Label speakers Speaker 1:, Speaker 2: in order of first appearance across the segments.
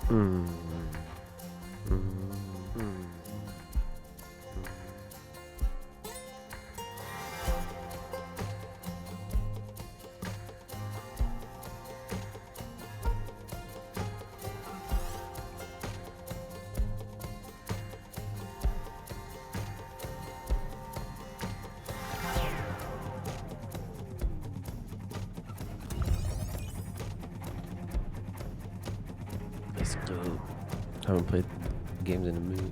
Speaker 1: Mm, mm, mm. That's dope. Haven't played games in a minute.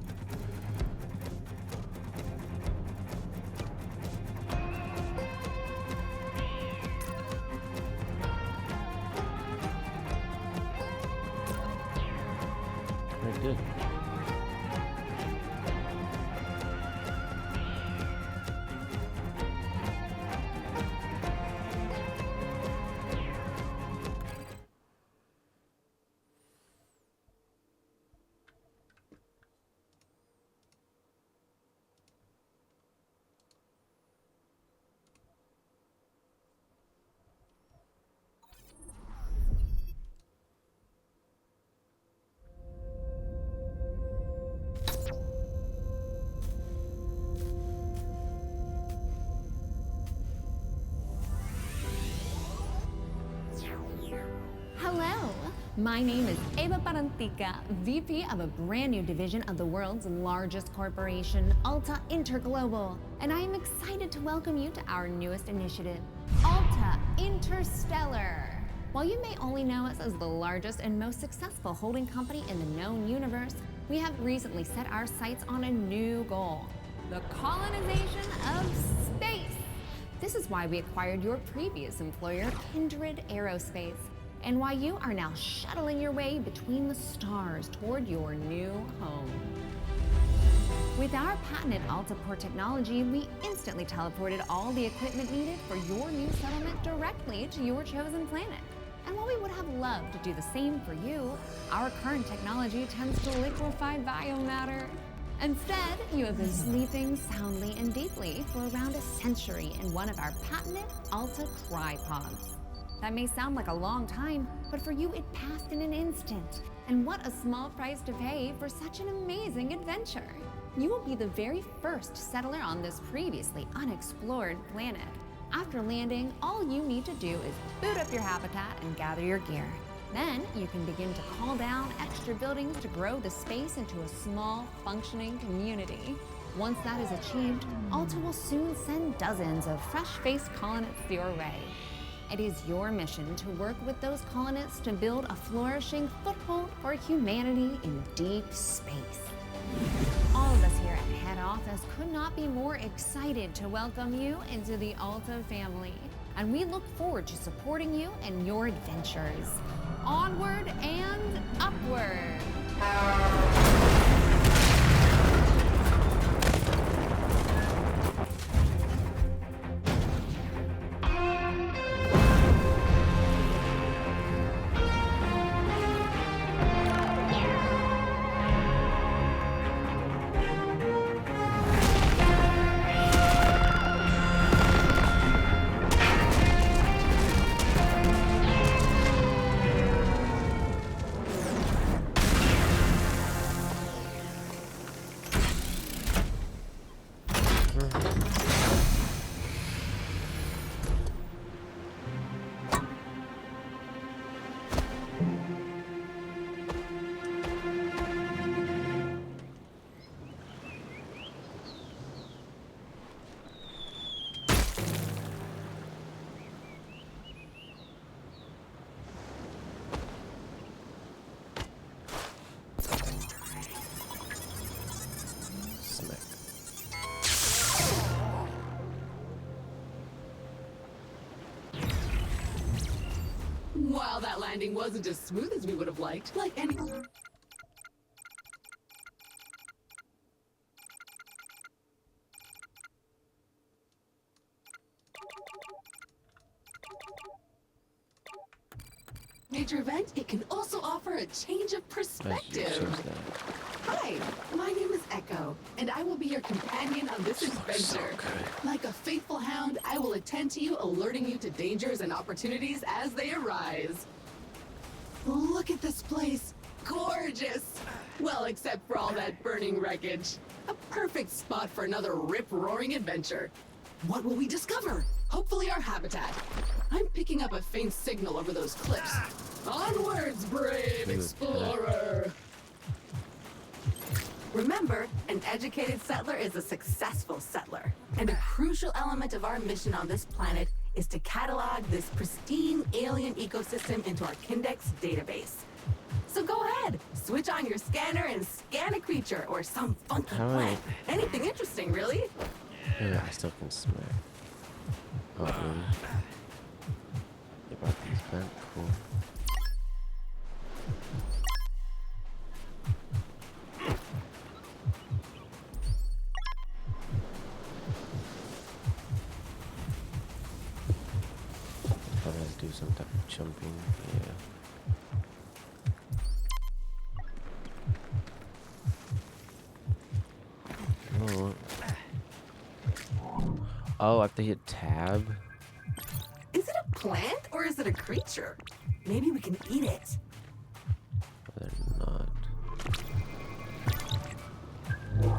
Speaker 1: Very good.
Speaker 2: Hello, my name is Eva Parantica, VP of a brand new division of the world's largest corporation, Alta Interglobal, and I am excited to welcome you to our newest initiative, Alta Interstellar. While you may only know us as the largest and most successful holding company in the known universe, we have recently set our sights on a new goal, the colonization of space. This is why we acquired your previous employer, Kindred Aerospace, and why you are now shuttling your way between the stars toward your new home. With our patented AltaPort technology, we instantly teleported all the equipment needed for your new settlement directly to your chosen planet. And while we would have loved to do the same for you, our current technology tends to liquefy biomatter. Instead, you have been sleeping soundly and deeply for around a century in one of our patented Alta Crypods. That may sound like a long time, but for you it passed in an instant. And what a small price to pay for such an amazing adventure. You will be the very first settler on this previously unexplored planet. After landing, all you need to do is boot up your habitat and gather your gear. Then you can begin to call down extra buildings to grow the space into a small, functioning community. Once that is achieved, Alta will soon send dozens of fresh-faced colonists your way. It is your mission to work with those colonists to build a flourishing foothold for humanity in deep space. All of us here at Head Office could not be more excited to welcome you into the Alta family, and we look forward to supporting you in your adventures. Onward and upward!
Speaker 3: While that landing wasn't as smooth as we would have liked, like any... major event, it can also offer a change of perspective. Hi, my name is Echo, and I will be your companion on this adventure. Like a faithful hound, I will attend to you, alerting you to dangers and opportunities as they arise. Look at this place. gorgeous! Well, except for all that burning wreckage. A perfect spot for another rip-roaring adventure. What will we discover? Hopefully our habitat. I'm picking up a faint signal over those cliffs. Onwards, brave explorer! Remember, an educated settler is a successful settler. And a crucial element of our mission on this planet is to catalog this pristine alien ecosystem into our Kindex database. So go ahead, switch on your scanner and scan a creature or some funky plant. Anything interesting, really?
Speaker 1: Yeah, I still can smack. Oh, really? They brought these back. Cool. Probably have to do some type of jumping. Yeah. Oh. Oh, I have to hit tab.
Speaker 3: Is it a plant or is it a creature? Maybe we can eat it.
Speaker 1: They're not.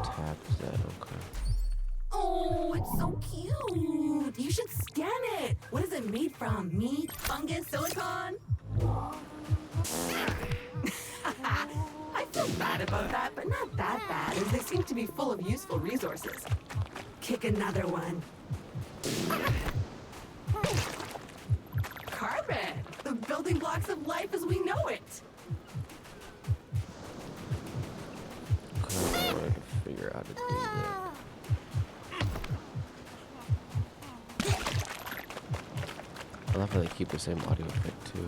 Speaker 1: Tab is that okay?
Speaker 3: Oh, it's so cute. You should scan it. What is it made from? Meat, fungus, silicone? I feel bad about that, but not that bad, as they seem to be full of useful resources. Kick another one. Carbon! The building blocks of life as we know it!
Speaker 1: Okay, I wanted to figure out how to do that. I love how they keep the same audio effect too.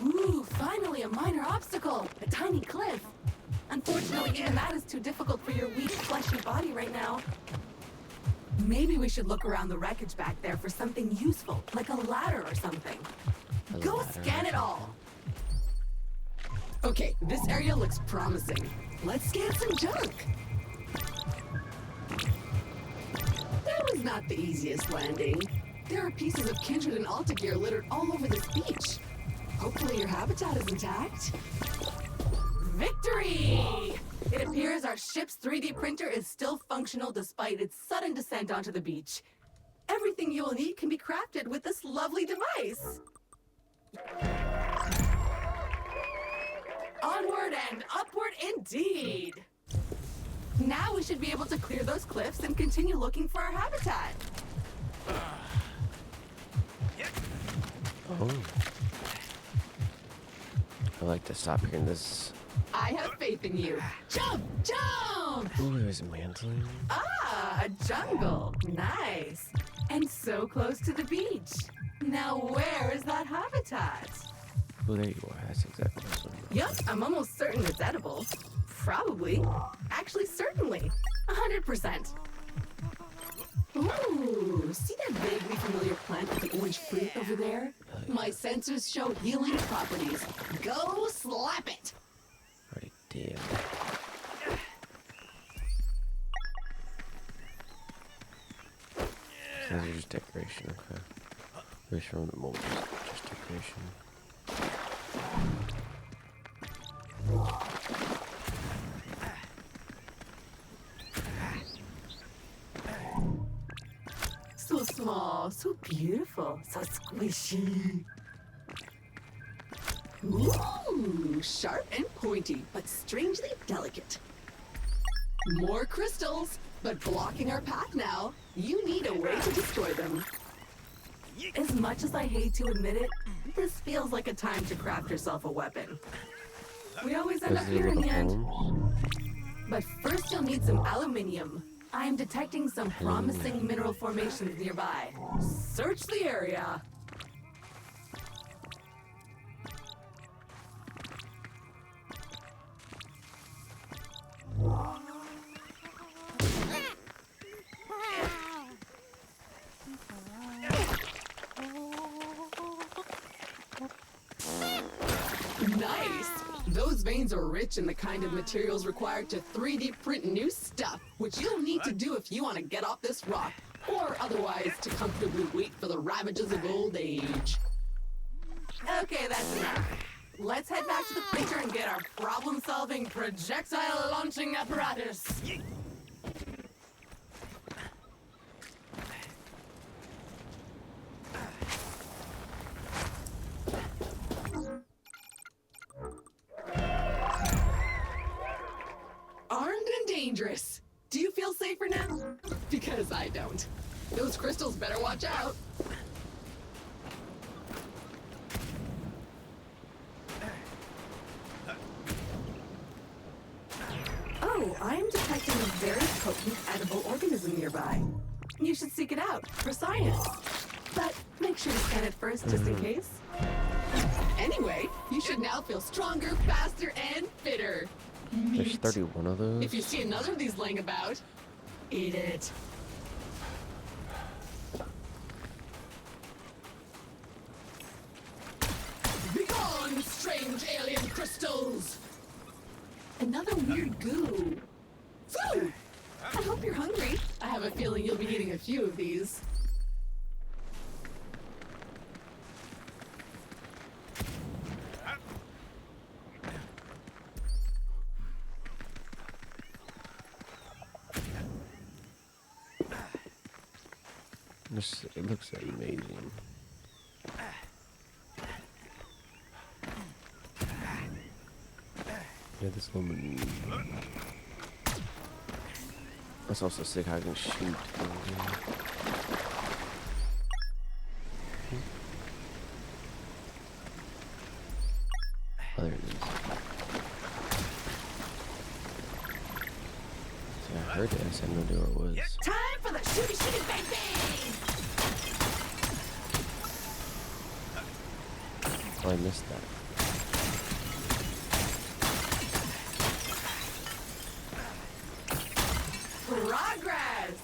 Speaker 3: Ooh, finally a minor obstacle! A tiny cliff! Unfortunately, even that is too difficult for your weak, fleshy body right now. Maybe we should look around the wreckage back there for something useful, like a ladder or something. Go scan it all! Okay, this area looks promising. Let's scan some junk! That was not the easiest landing. There are pieces of Kindred and Alta gear littered all over this beach. Hopefully your habitat is intact. Victory! It appears our ship's 3D printer is still functional despite its sudden descent onto the beach. Everything you will need can be crafted with this lovely device. Onward and upward indeed! Now we should be able to clear those cliffs and continue looking for our habitat.
Speaker 1: Oh. I like to stop hearing this.
Speaker 3: I have faith in you. Jump! Jump!
Speaker 1: Ooh, there's mantling.
Speaker 3: Ah, a jungle. Nice. And so close to the beach. Now where is that habitat?
Speaker 1: Oh, there you are. That's exactly what I was looking
Speaker 3: Yup, I'm almost certain it's edible. Probably. Actually, certainly. 100%. Ooh, see that vaguely familiar plant with the orange fruit over there? My sensors show healing properties. Go slap it!
Speaker 1: Already did. Those are just decoration, okay. Pretty sure the mold is just decoration.
Speaker 3: So small, so beautiful, so squishy. Ooh, sharp and pointy, but strangely delicate. More crystals, but blocking our path now. You need a way to destroy them. As much as I hate to admit it, this feels like a time to craft yourself a weapon. We always end up here in the end. But first you'll need some aluminium. I am detecting some promising mineral formations nearby. Search the area. Nice! Those veins are rich in the kind of materials required to 3D print new stuff, which you'll need to do if you want to get off this rock, or otherwise to comfortably wait for the ravages of old age. Okay, that's enough. Let's head back to the printer and get our problem-solving projectile launching apparatus. Armed and dangerous. Do you feel safer now? Because I don't. Those crystals better watch out. Oh, I am detecting a very potent edible organism nearby. You should seek it out for science. But make sure to scan it first, just in case. Anyway, you should now feel stronger, faster, and fitter.
Speaker 1: There's 31 of those.
Speaker 3: If you see another of these laying about, eat it. Begone, strange alien crystals! Another weird goo. Food! I hope you're hungry. I have a feeling you'll be eating a few of these.
Speaker 1: It looks amazing. Yeah, this woman. That's also sick how I can shoot. Oh, there it is. See, I heard it. I said no idea where it was.
Speaker 3: Time for the shooty bang bang!
Speaker 1: Oh, I missed that.
Speaker 3: Progress!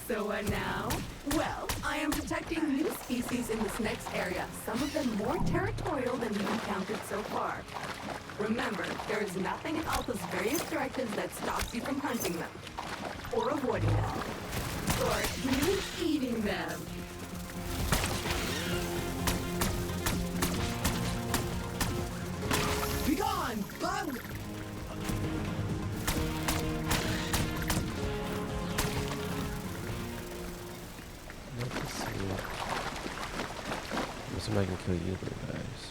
Speaker 3: So what now? Well, I am detecting new species in this next area, some of them more territorial than we've encountered so far. Remember, there is nothing in Alpha's various directives that stops you from hunting them, or avoiding them, or even eating them. Begone, bug!
Speaker 1: Let's see. Maybe somebody can kill you there, guys.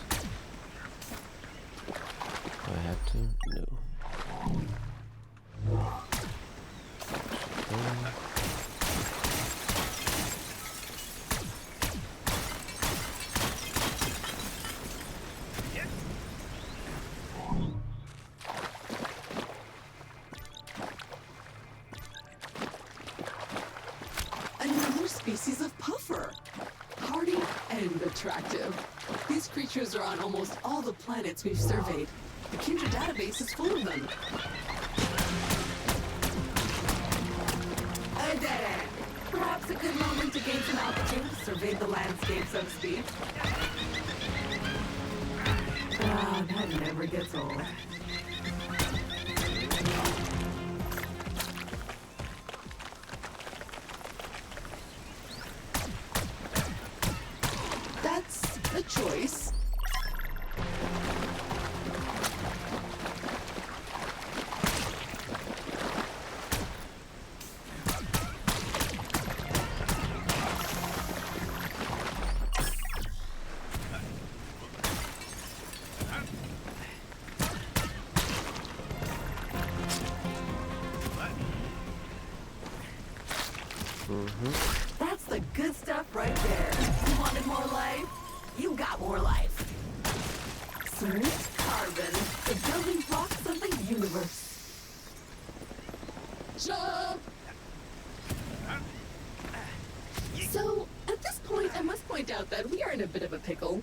Speaker 1: Do I have to? No.
Speaker 3: Another species of puffer. Hardy and attractive. These creatures are on almost all the planets we've surveyed. The Kindred database is full of them. I did it! Perhaps a good moment to gain some altitude, survey the landscape, so to speak. Ah, that never gets old. That's a choice. That's the good stuff right there. You wanted more life? You got more life. Smooth carbon, the building blocks of the universe. Jump! So, at this point, I must point out that we are in a bit of a pickle.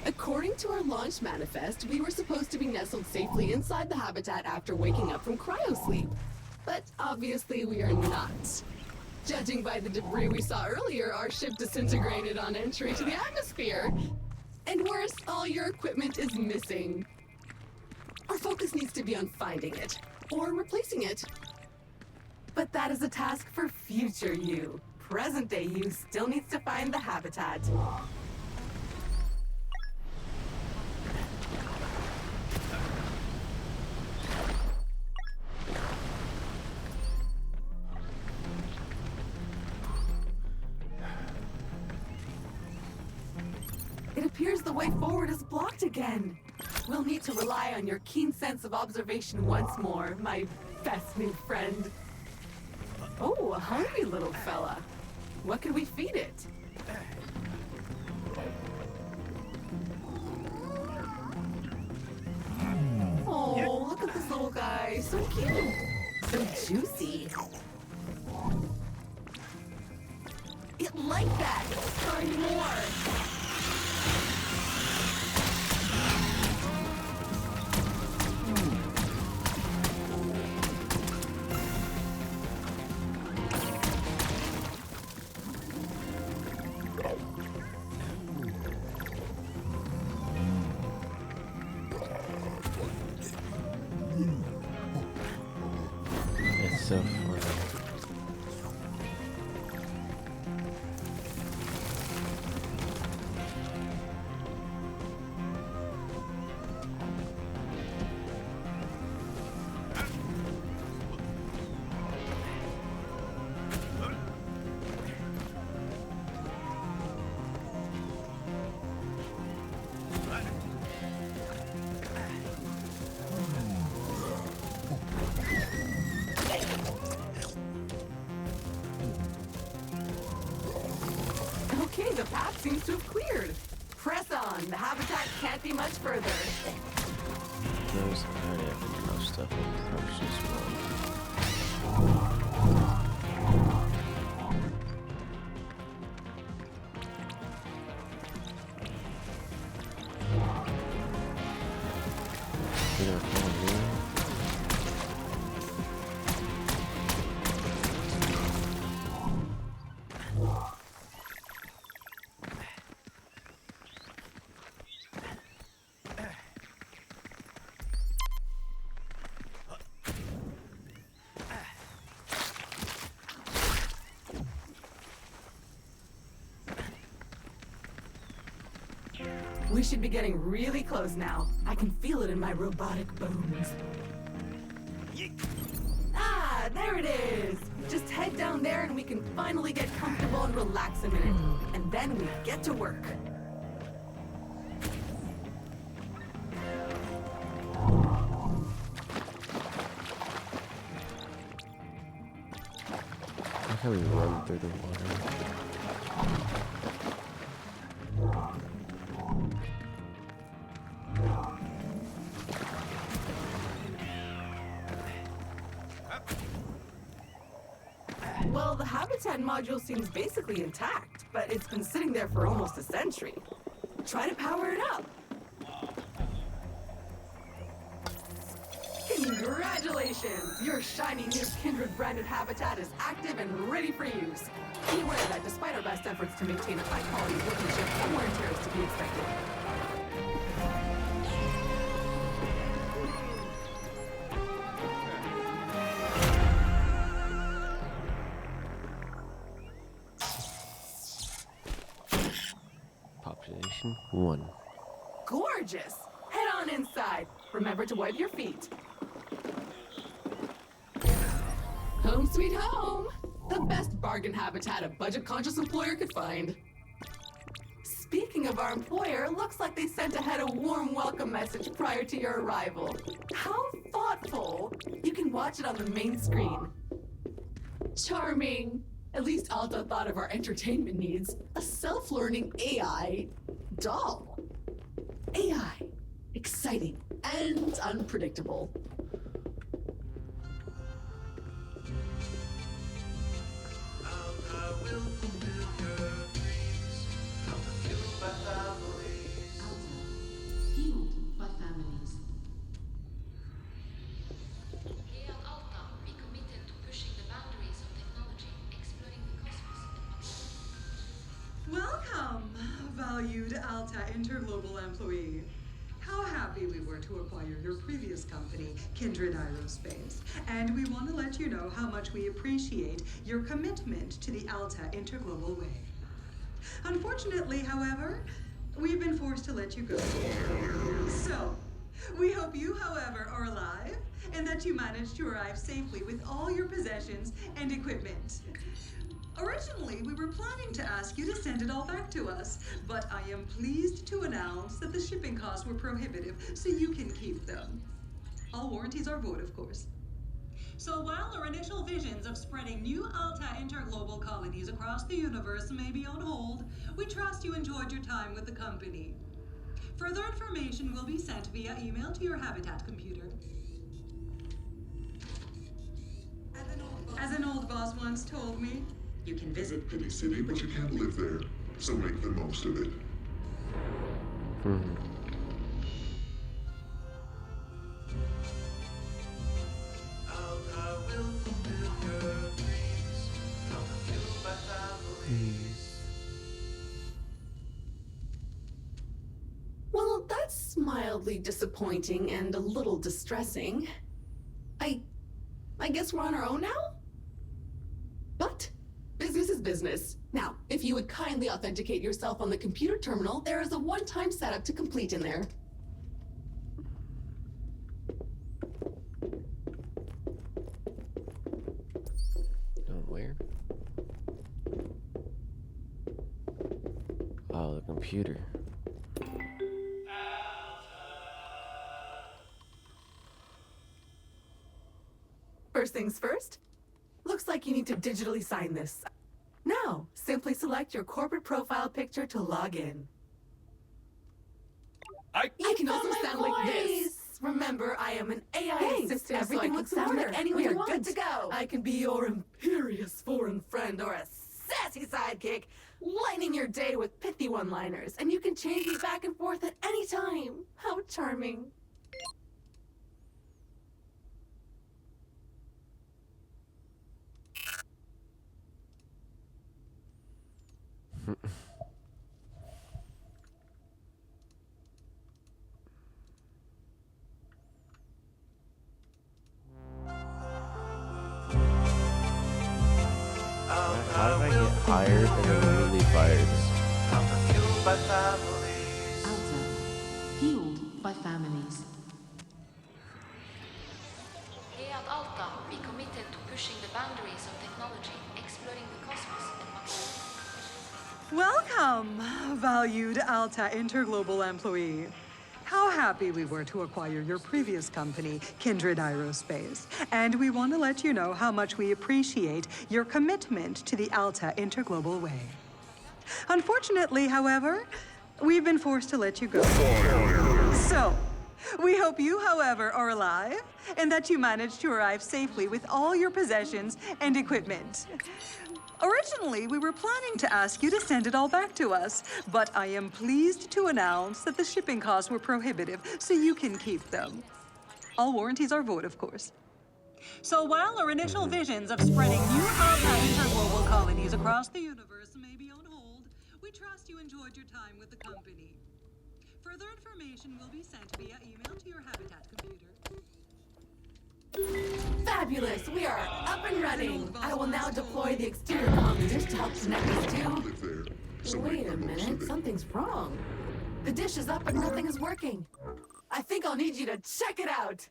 Speaker 3: According to our launch manifest, we were supposed to be nestled safely inside the habitat after waking up from cryosleep. But obviously we are not. Judging by the debris we saw earlier, our ship disintegrated on entry to the atmosphere. And worse, all your equipment is missing. Our focus needs to be on finding it, or replacing it. But that is a task for future you. Present day you still needs to find the habitat. the way forward is blocked again. We'll need to rely on your keen sense of observation once more, my best new friend. Oh, a hungry little fella. What could we feed it? Oh, look at this little guy. So cute. So juicy. It liked that. Find more.
Speaker 1: It's so funny.
Speaker 3: Okay, the path seems to have cleared. Press on. The habitat can't be much further.
Speaker 1: Those I already have enough stuff in approach this one. We don't know here.
Speaker 3: We should be getting really close now. I can feel it in my robotic bones. Ah, there it is! Just head down there and we can finally get comfortable and relax a minute. And then we get to work.
Speaker 1: Look how we run through the water.
Speaker 3: Well, the habitat module seems basically intact, but it's been sitting there for almost a century. Try to power it up. Congratulations! Your shiny new Kindred branded habitat is active and ready for use. Be aware that despite our best efforts to maintain a high-quality workmanship, some wear and tear is to be expected.
Speaker 1: Population 1.
Speaker 3: Gorgeous! Head on inside. Remember to wipe your feet. Home sweet home! The best bargain habitat a budget-conscious employer could find. Speaking of our employer, looks like they sent ahead a warm welcome message prior to your arrival. How thoughtful! You can watch it on the main screen. Charming! At least Alta thought of our entertainment needs. A self-learning AI doll. AI. Exciting and unpredictable.
Speaker 4: Fueled by families.
Speaker 5: Here at Alta, we committed to pushing the boundaries of technology, exploring the cosmos, and
Speaker 6: Welcome, valued Alta Interglobal employee. How happy we were to acquire your previous company, Kindred Aerospace. And we want to let you know how much we appreciate your commitment to the Alta Interglobal way. Unfortunately, however, we've been forced to let you go. So, we hope you, however, are alive and that you managed to arrive safely with all your possessions and equipment. Originally, we were planning to ask you to send it all back to us, but I am pleased to announce that the shipping costs were prohibitive, so you can keep them. All warranties are void, of course. So while our initial visions of spreading new Alta interglobal colonies across the universe may be on hold, we trust you enjoyed your time with the company. Further information will be sent via email to your Habitat computer. As an old boss once told me, you can visit
Speaker 7: Pity City, but you can't live there. So make the most of it.
Speaker 3: Well, that's mildly disappointing and a little distressing. I guess we're on our own now? But business is business. Now, if you would kindly authenticate yourself on the computer terminal, there is a one-time setup to complete in there.
Speaker 1: Where? Oh, the computer.
Speaker 3: First things first, looks like you need to digitally sign this. Now, simply select your corporate profile picture to log in. I can also sound like this. Remember, I am an AI assistant, everything so looks sound like anyone you want. Good to go. I can be your imperious foreign friend or a sassy sidekick, lightening your day with pithy one-liners, and you can change me back and forth at any time. How charming.
Speaker 1: How did I get hired and then immediately fired?
Speaker 4: Alta, fueled by families.
Speaker 5: Here at Alta, we committed to pushing the boundaries of technology, exploring the cosmos, and much more.
Speaker 6: welcome, valued Alta interglobal employee. How happy we were to acquire your previous company, Kindred Aerospace. And we want to let you know how much we appreciate your commitment to the Alta interglobal way. Unfortunately, however, we've been forced to let you go. So, we hope you, however, are alive and that you managed to arrive safely with all your possessions and equipment. Originally, we were planning to ask you to send it all back to us, but I am pleased to announce that the shipping costs were prohibitive, so you can keep them. All warranties are void, of course. So while our initial visions of spreading new Alta interglobal colonies across the universe may be on hold, we trust you enjoyed your time with the company. Further information will be sent via email to your Habitat computer.
Speaker 3: Fabulous! We are up and running! I will now deploy the exterior comm dish to help connect us to...
Speaker 7: Live there. So
Speaker 3: Wait
Speaker 7: make
Speaker 3: a
Speaker 7: the most of
Speaker 3: minute,
Speaker 7: it.
Speaker 3: something's wrong. The dish is up and nothing is working. I think I'll need you to check it out!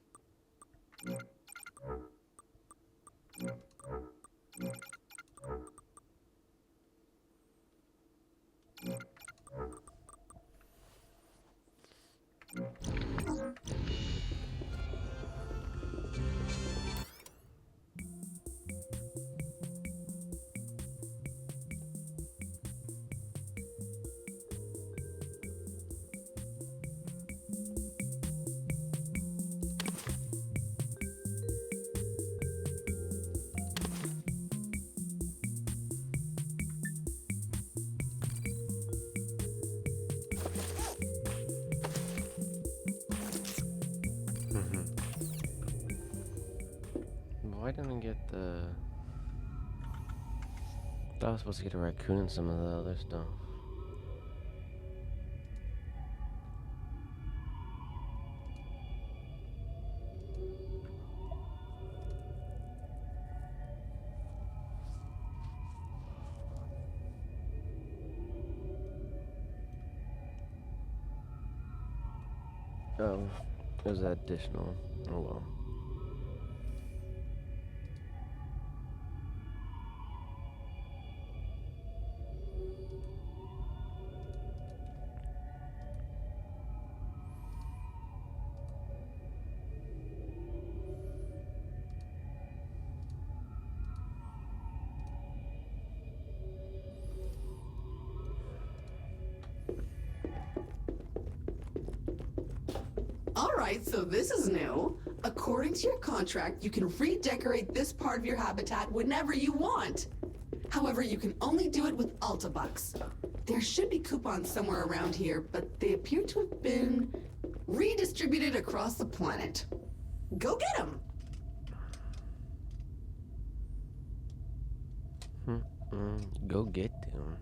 Speaker 1: Why didn't I get the... I thought I was supposed to get a raccoon and some of the other stuff. Oh, it was additional. Oh well.
Speaker 3: Alright, so this is new. According to your contract, you can redecorate this part of your habitat whenever you want. However, you can only do it with Alta Bucks. There should be coupons somewhere around here, but they appear to have been redistributed across the planet. Go get them!
Speaker 1: Go get them.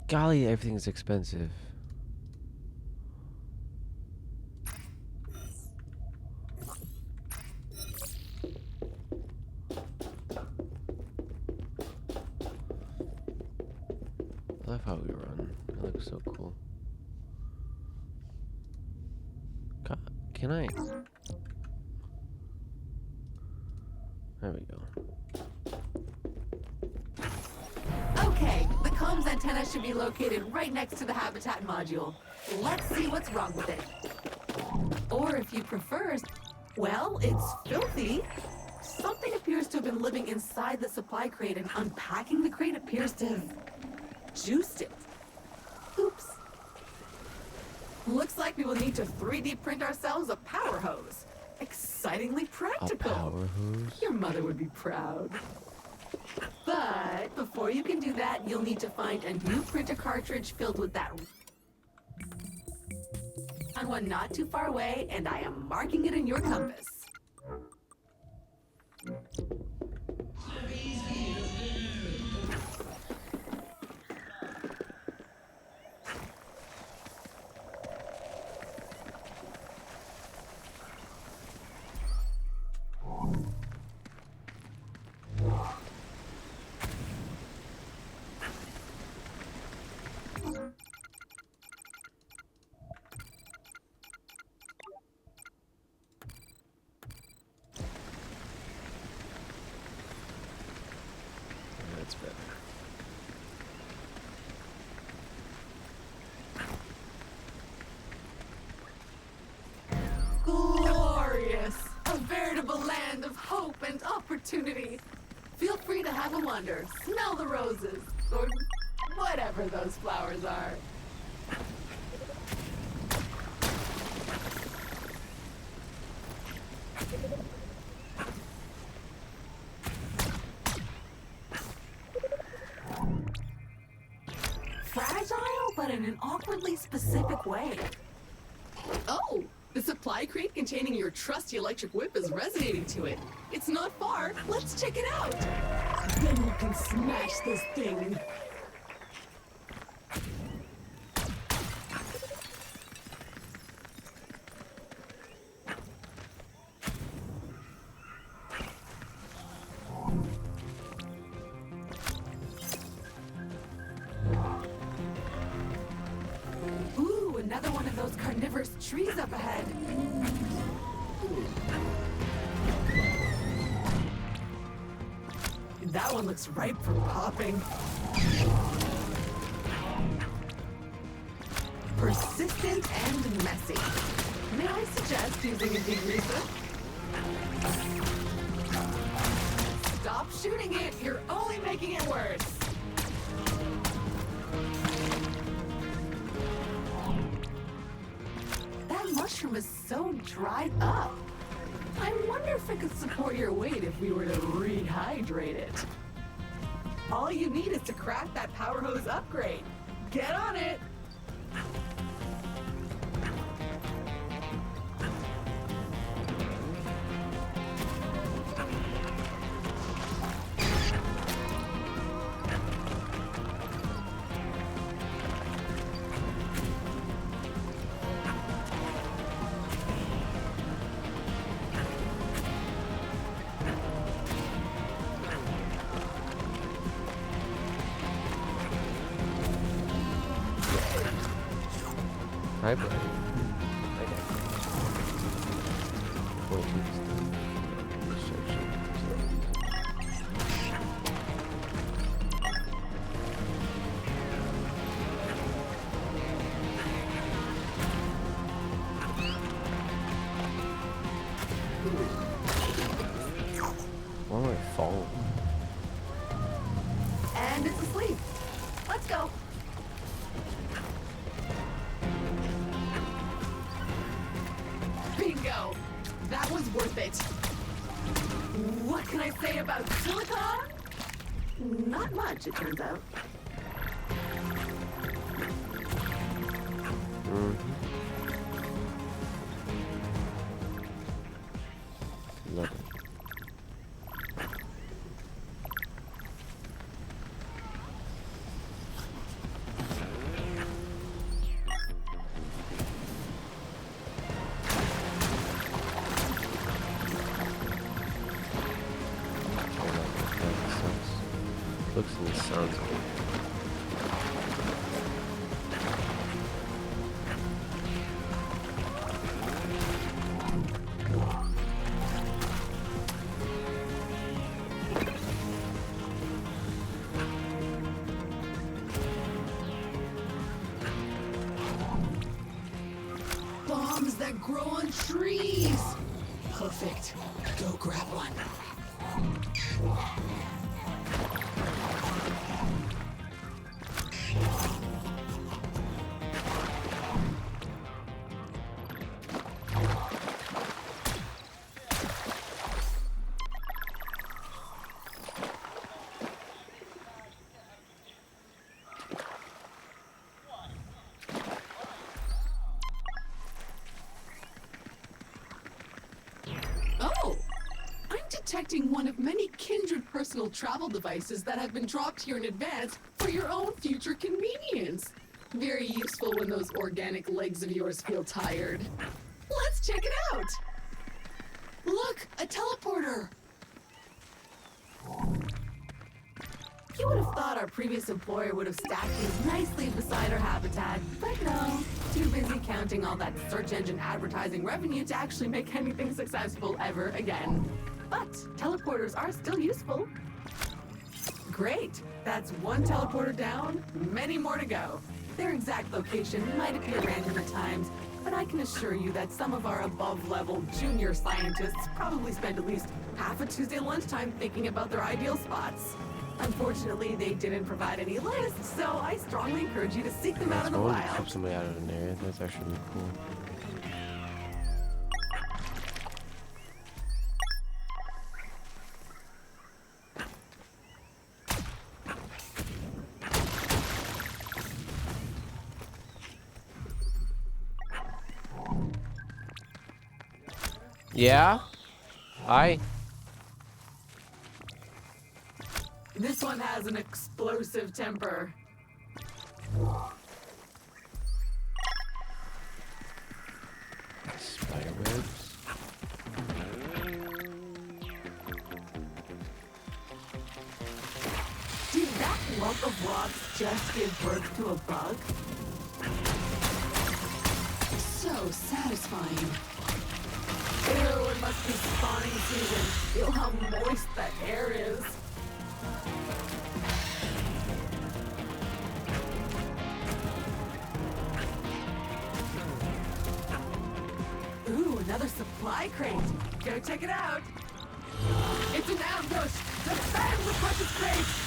Speaker 1: Golly, everything's expensive. I love how we run. It looks so cool. Can I? There we go.
Speaker 3: Okay, the comms antenna should be located right next to the habitat module. Let's see what's wrong with it. Or if you prefer, well, it's filthy. Something appears to have been living inside the supply crate, and unpacking the crate appears to have juiced it. Oops. Looks like we will need to 3D print ourselves a power hose. Excitingly practical.
Speaker 1: A power hose?
Speaker 3: Your mother would be proud. But before you can do that, you'll need to find a new printer cartridge filled with that. Found one not too far away, and I am marking it in your compass.
Speaker 1: That's better.
Speaker 3: Glorious! A veritable land of hope and opportunity. Feel free to have a wander, smell the roses, or whatever those flowers are. Fragile, but in an awkwardly specific way. Oh, the supply crate containing your trusty electric whip is resonating to it. It's not far. Let's check it out. Then we can smash this thing. Ooh, another one of those carnivorous trees up ahead. That one looks ripe for popping. Persistent and messy. May I suggest using a degreaser? Stop shooting it! You're only making it worse! That mushroom is so dried up. I wonder if it could support your weight if we were to rehydrate it. All you need is to craft that power hose upgrade. Get on it!
Speaker 1: Hi, buddy. Hi, Dad. Point to the research. Why am I falling?
Speaker 3: And it's asleep. go. That was worth it. What can I say about Silicon? Not much, it turns out.
Speaker 1: Love it. Looks and sounds good.
Speaker 3: Bombs that grow on trees. Perfect. Go grab one. Oh! I'm detecting one of many Kindred personal travel devices that have been dropped here in advance for your own future convenience. Very useful when those organic legs of yours feel tired. Let's check it out! Look, a teleporter! You would have thought our previous employer would have stacked these nicely beside our habitat, but no. Too busy counting all that search engine advertising revenue to actually make anything successful ever again. But teleporters are still useful. Great. That's one teleporter down, many more to go. Their exact location might appear random at times, but I can assure you that some of our above-level junior scientists probably spend at least half a Tuesday lunchtime thinking about their ideal spots. Unfortunately, they didn't provide any lists, so I strongly encourage you to seek them out in the
Speaker 1: Someone
Speaker 3: wild.
Speaker 1: kept somebody out of an area. That's actually really cool. Yeah? Hi?
Speaker 3: This one has an explosive temper.
Speaker 1: Spider webs?
Speaker 3: Did that lump of rocks just give birth to a bug? So satisfying. Ew, it must be spawning season. Feel how moist that air is. Ooh, another supply crate. Go check it out. It's an ambush. Defend the precious crate.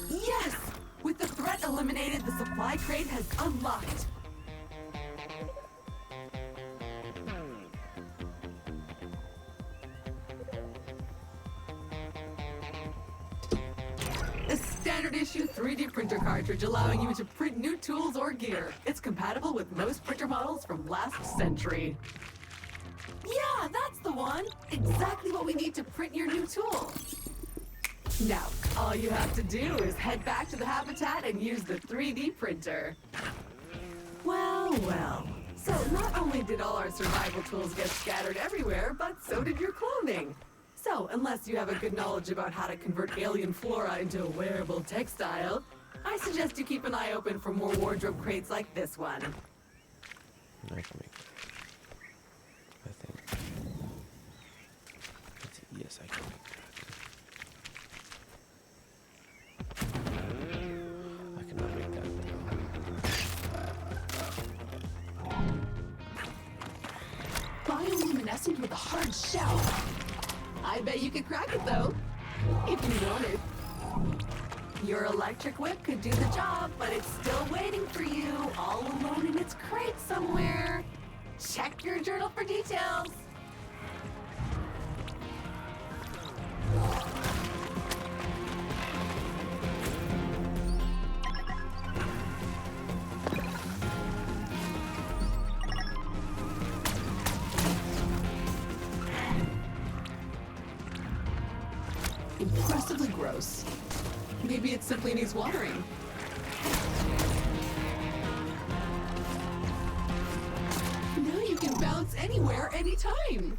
Speaker 3: Yes! With the threat eliminated, the supply crate has unlocked. standard issue 3D printer cartridge allowing you to print new tools or gear. It's compatible with most printer models from last century. Yeah, that's the one. Exactly what we need to print your new tool. Now, all you have to do is head back to the habitat and use the 3D printer. Well, well. So not only did all our survival tools get scattered everywhere, but so did your clothing. So, unless you have a good knowledge about how to convert alien flora into a wearable textile, I suggest you keep an eye open for more wardrobe crates like this one.
Speaker 1: I can make that. I think. Yes, I can make that. I cannot make that.
Speaker 3: Bioluminescent with a hard shell. I bet you could crack it though, if you wanted. Your electric whip could do the job, but it's still waiting for you, all alone in its crate somewhere. Check your journal for details. Impressively gross. Maybe it simply needs watering. Now you can bounce anywhere, anytime.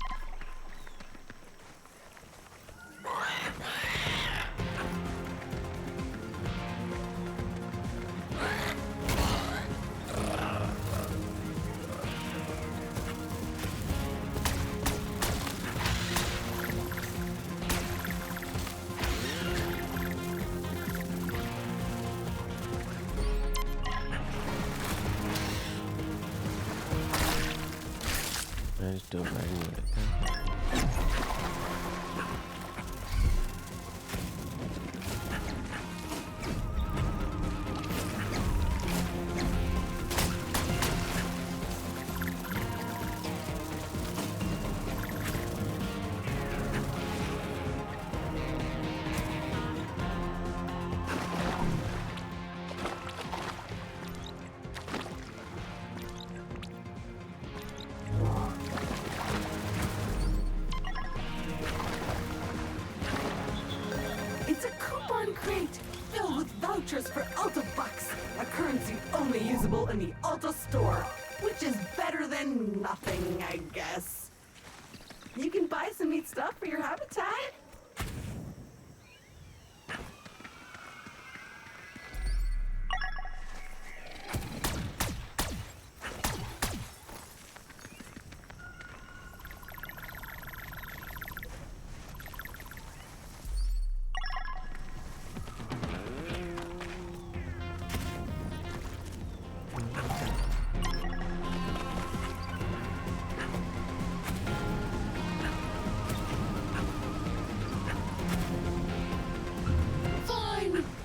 Speaker 1: I just do it right anyway.
Speaker 3: Crate filled with vouchers for Alta Bucks, a currency only usable in the Alta store, which is better than nothing, I guess. You can buy some neat stuff for your habitat.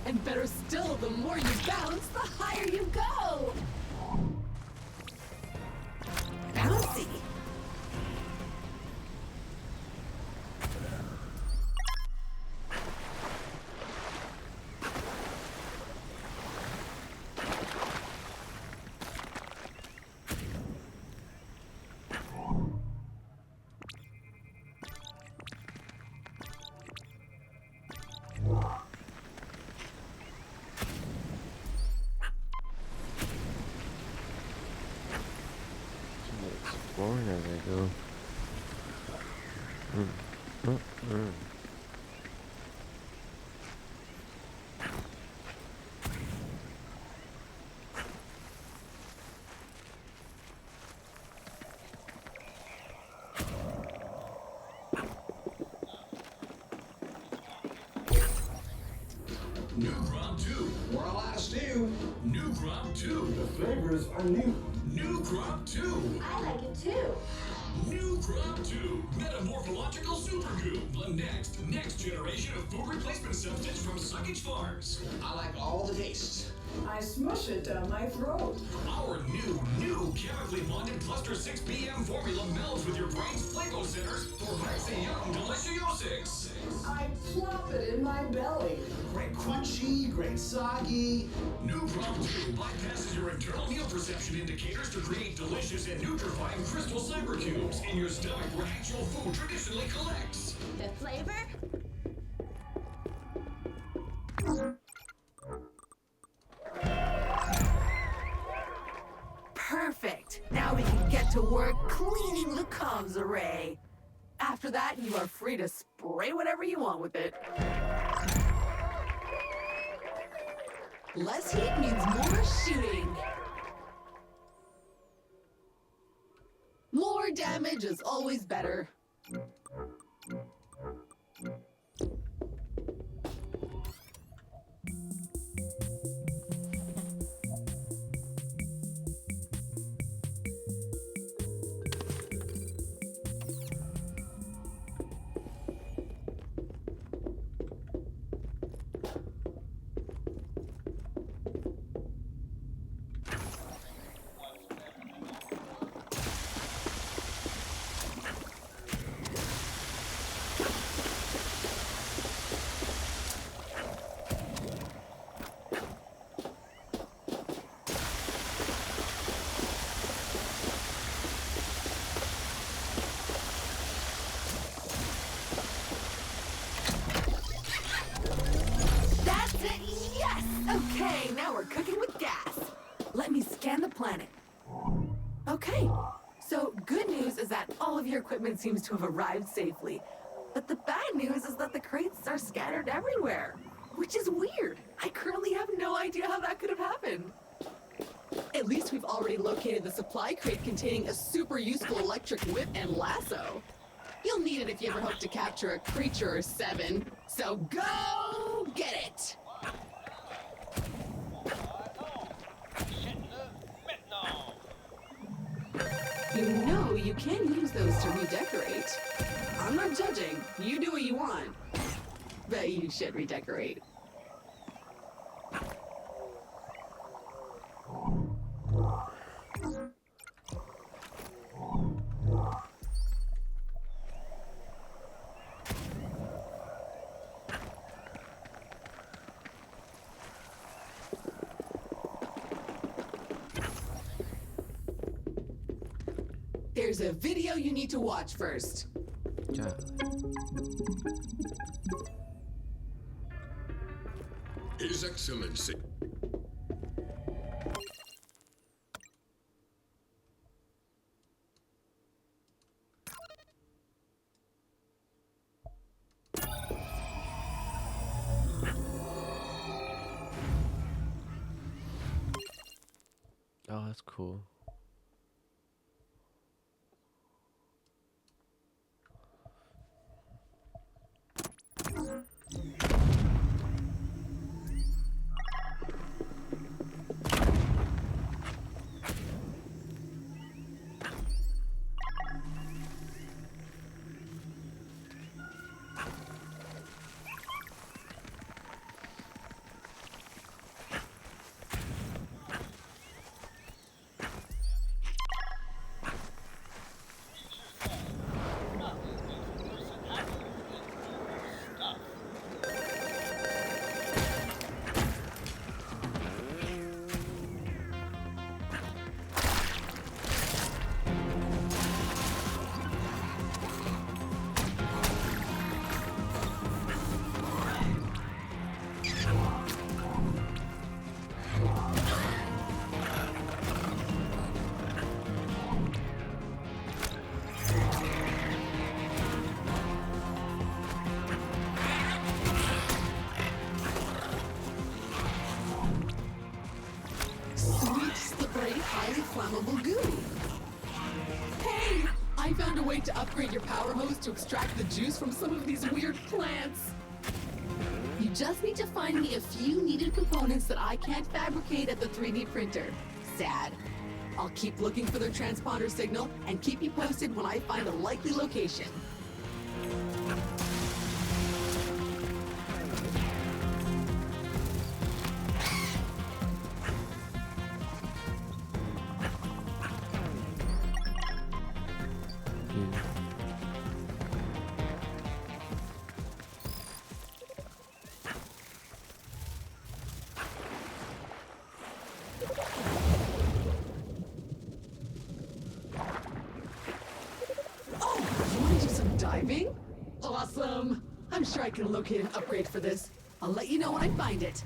Speaker 3: And better still, the more you bounce, the higher you go! Bouncy!
Speaker 1: Exploring as I go.
Speaker 8: New Grub 2.
Speaker 9: We're all out of stew.
Speaker 8: New Grub 2.
Speaker 9: The flavors are new.
Speaker 8: New Grub 2.
Speaker 5: I like it too.
Speaker 8: New Grub 2. Metamorphological Super Goo. The next generation of food replacement substance from Suckage Farms.
Speaker 9: I like all the tastes.
Speaker 10: I smush it down my throat.
Speaker 8: Our new chemically bonded Cluster 6BM formula melds with your brain's flavor centers for Maxi Young Deliciosics.
Speaker 10: I Plop it in my belly.
Speaker 9: Great crunchy, great soggy.
Speaker 8: New Prompt 2 bypasses your internal meal perception indicators to create delicious and nutrifying crystal cyber cubes in your stomach where actual food traditionally collects.
Speaker 2: The flavor?
Speaker 3: Perfect. Now we can get to work cleaning the comms array. After that, you are free to spray whatever you want with it. Less heat means more shooting. More damage is always better. Okay, now we're cooking with gas. Let me scan the planet. Okay, so good news is that all of your equipment seems to have arrived safely. But the bad news is that the crates are scattered everywhere, which is weird. I currently have no idea how that could have happened. At least we've already located the supply crate containing a super useful electric whip and lasso. You'll need it if you ever hope to capture a creature or 7. So go get it! You know you can use those to redecorate. I'm not judging. You do what you want. But you should redecorate. There's a video you need to watch first.
Speaker 1: Yeah.
Speaker 7: His Excellency.
Speaker 1: Oh, that's cool.
Speaker 3: Flammable goo. Hey! I found a way to upgrade your power hose to extract the juice from some of these weird plants. You just need to find me a few needed components that I can't fabricate at the 3D printer. Sad. I'll keep looking for their transponder signal and keep you posted when I find a likely location. I'm sure I can locate an upgrade for this. I'll let you know when I find it.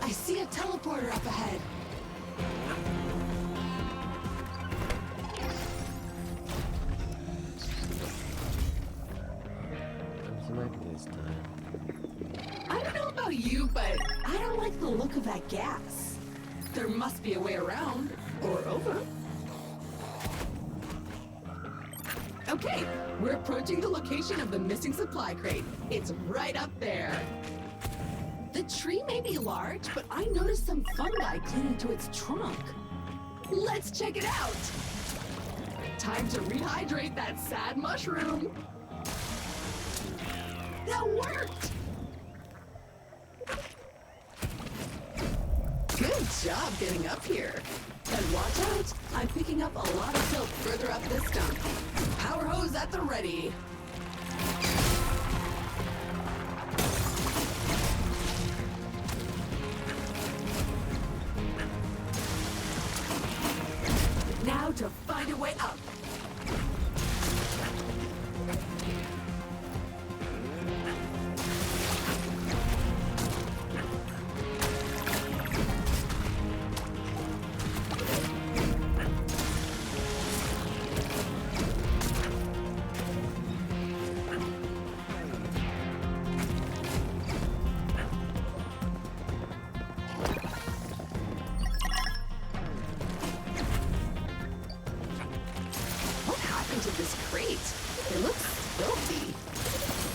Speaker 3: I see a teleporter up ahead.
Speaker 1: This time.
Speaker 3: I don't know about you, but I don't like the look of that gas. There must be a way around, or over. Okay, we're approaching the location of the missing supply crate. It's right up there. The tree may be large, but I noticed some fungi clinging to its trunk. Let's check it out. Time to rehydrate that sad mushroom. That worked! Good job getting up here. And watch out, I'm picking up a lot of silt further up this stump. Power hose at the ready. Now to find a way up. To this crate. It looks filthy.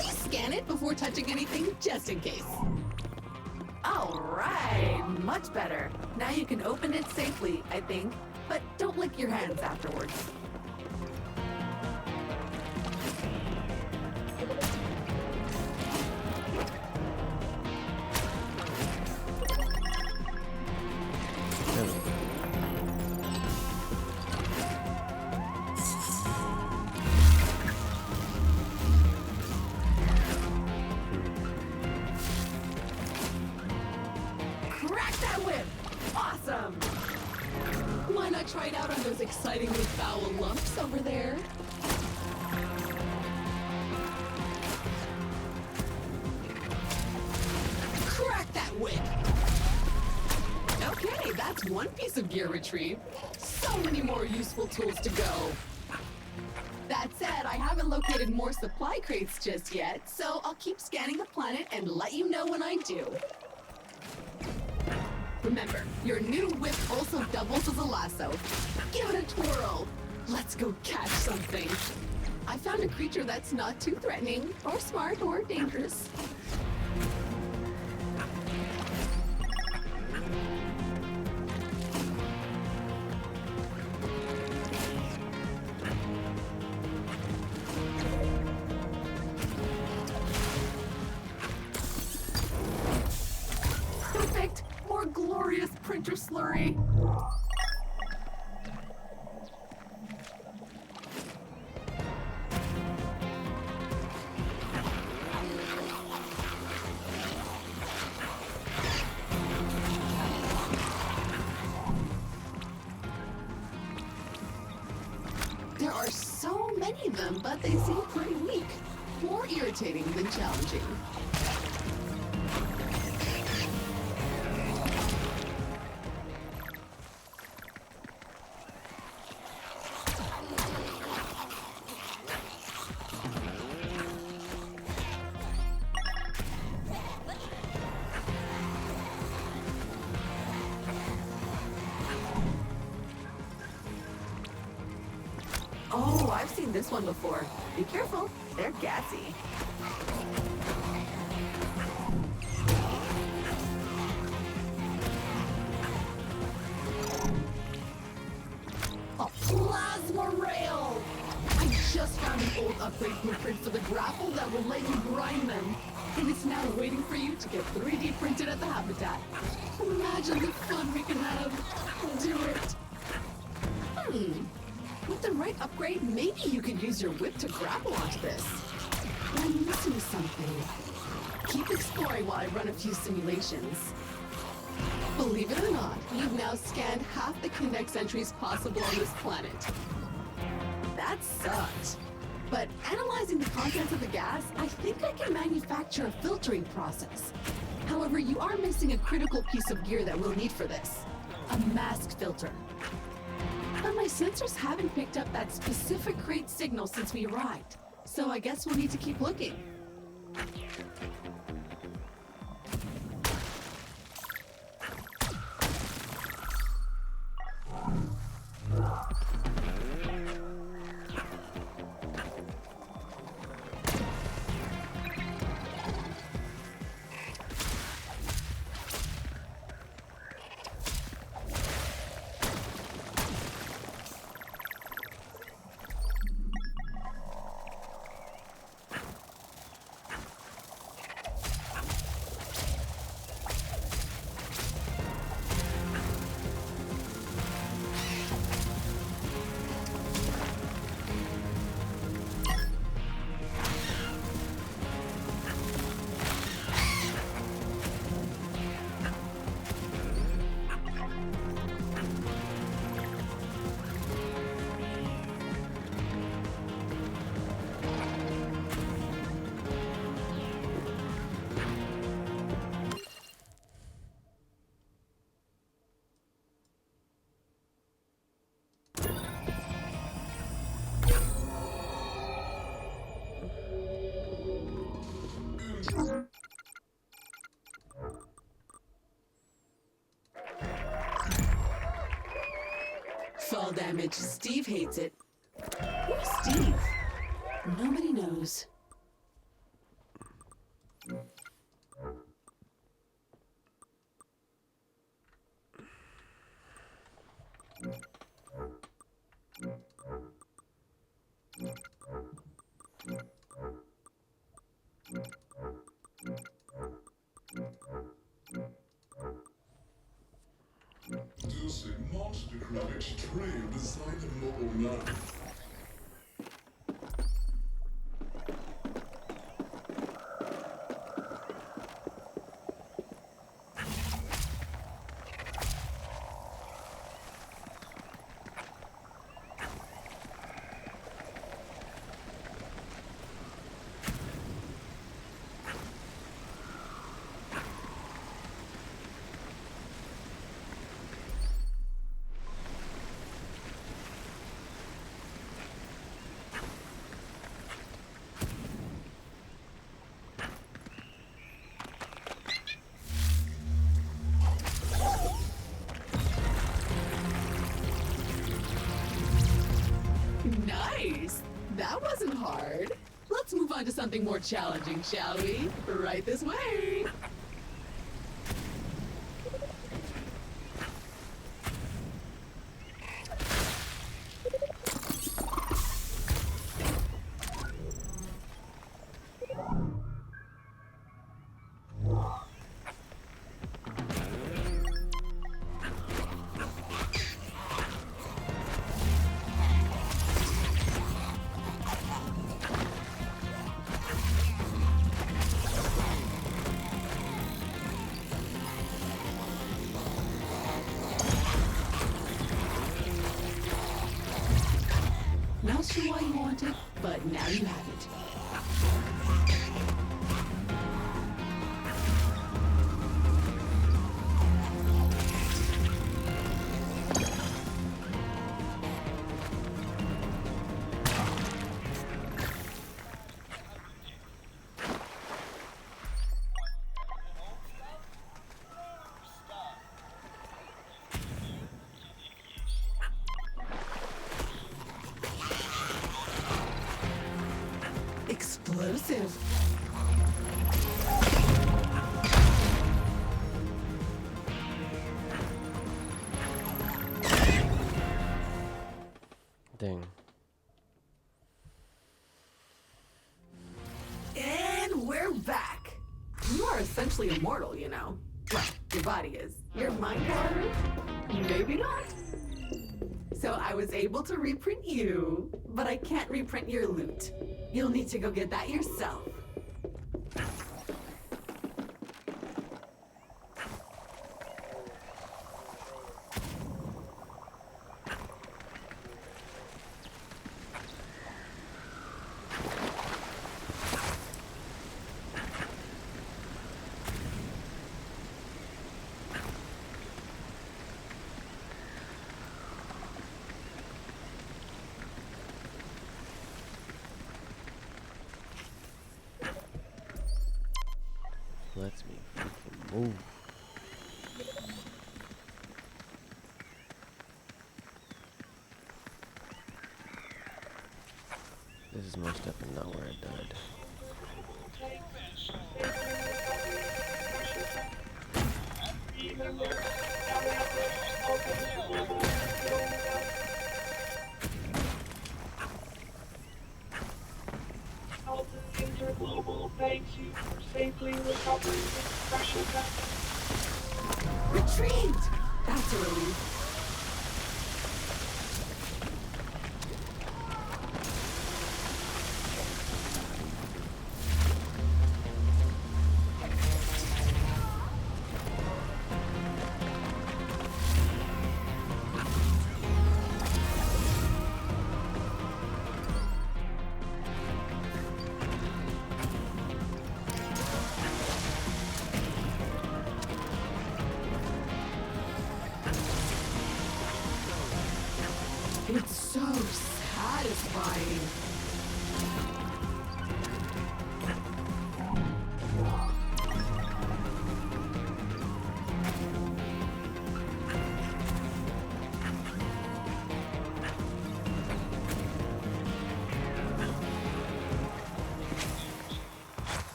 Speaker 3: Please scan it before touching anything, just in case. All right, much better. Now you can open it safely, I think, but don't lick your hands afterwards. Awesome! Why not try it out on those excitingly foul lumps over there? Crack that whip! Okay, that's one piece of gear retrieved. So many more useful tools to go. That said, I haven't located more supply crates just yet, so I'll keep scanning the planet and let you know when I do. Remember, your new whip also doubles as a lasso. Give it a twirl. Let's go catch something. I found a creature that's not too threatening, or smart, or dangerous. Perfect! More glorious printer slurry! There are so many of them, but they seem pretty weak. More irritating than challenging. this one before. Be careful, they're gassy. A plasma rail! I just found an old upgrade blueprint for the grapple that will let you grind them. And it's now waiting for you to get 3D printed at the habitat. Imagine the fun we can have. Do it. With the right upgrade, maybe you could use your whip to grapple onto this. I'm missing something. Keep exploring while I run a few simulations. Believe it or not, we've now scanned half the Kindex entries possible on this planet. That sucked. But analyzing the contents of the gas, I think I can manufacture a filtering process. However, you are missing a critical piece of gear that we'll need for this. A mask filter. But my sensors haven't picked up that specific crate signal since we arrived. So I guess we'll need to keep looking. Fall damage. Steve hates it. Who's Steve? Nobody knows.
Speaker 7: Deucing monster critics trained beside the mobile knife. Nice! That wasn't hard. Let's move on to something more challenging, shall we? Right this way! Not sure why you want it, but now you have it. immortal, you know. Well, your body is. Your mind, however, maybe not. So I was able to reprint you, but I can't reprint your loot. You'll need to go get that yourself.
Speaker 1: Lets me freaking move. This is most definitely not where I died.
Speaker 11: Interglobal thanks you for safely recovering this special message.
Speaker 7: Retrieved! That's a relief. It's so satisfying.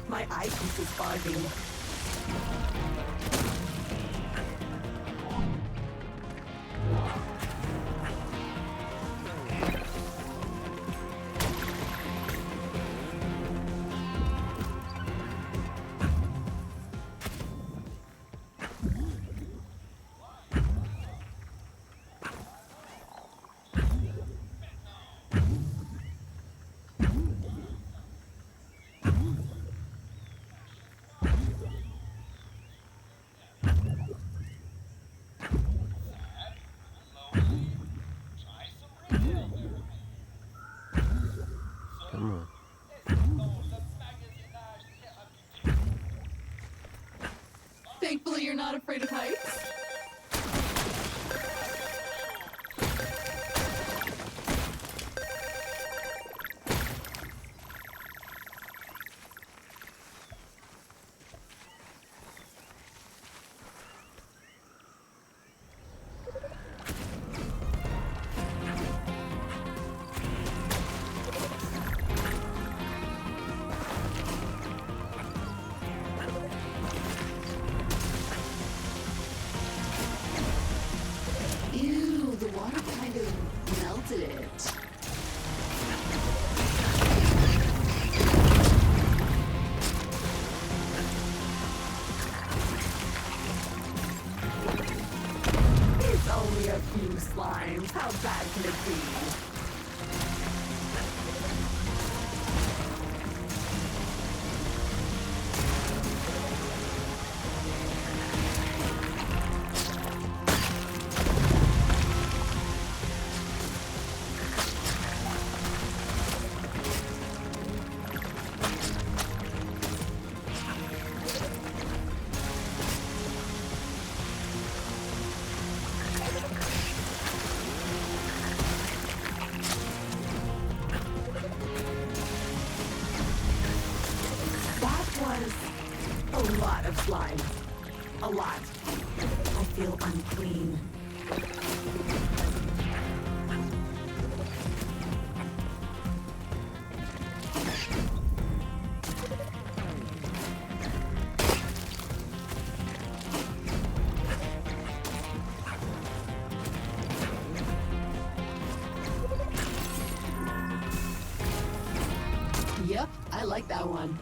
Speaker 7: My eyepiece is fogging.
Speaker 1: Come on.
Speaker 7: Thankfully, you're not afraid of heights. Ew, the water kind of melted it. It's only a few slimes. How bad can it be? A lot of slime. A lot. I feel unclean. Yep, I like that one.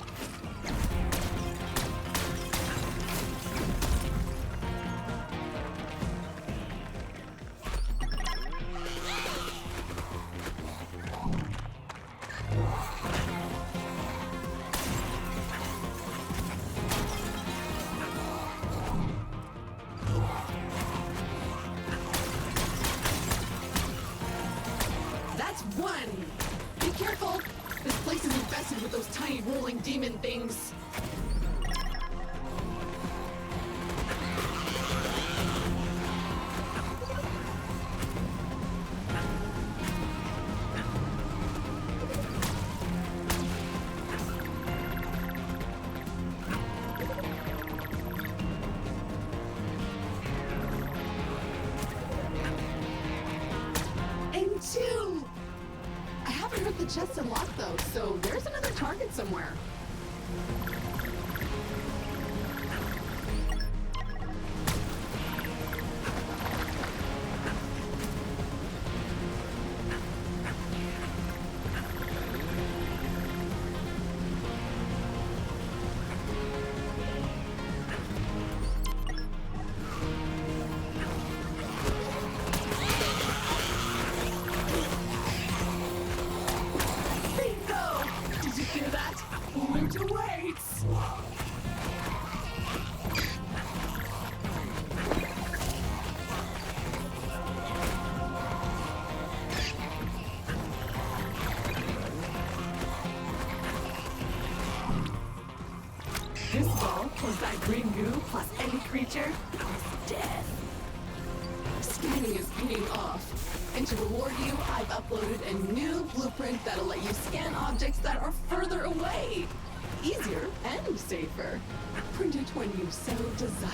Speaker 7: That's one! Be careful! This place is infested with those tiny rolling demon things. And two! I haven't heard the chest unlocked though, so there's another target somewhere. Bingo! Did you hear that? Loot awaits! This ball plus that green goo plus any creature is death. Scanning is paying off. And to reward you, I've uploaded a new blueprint that'll let you scan objects that are further away. Easier and safer. Print it when you so desire.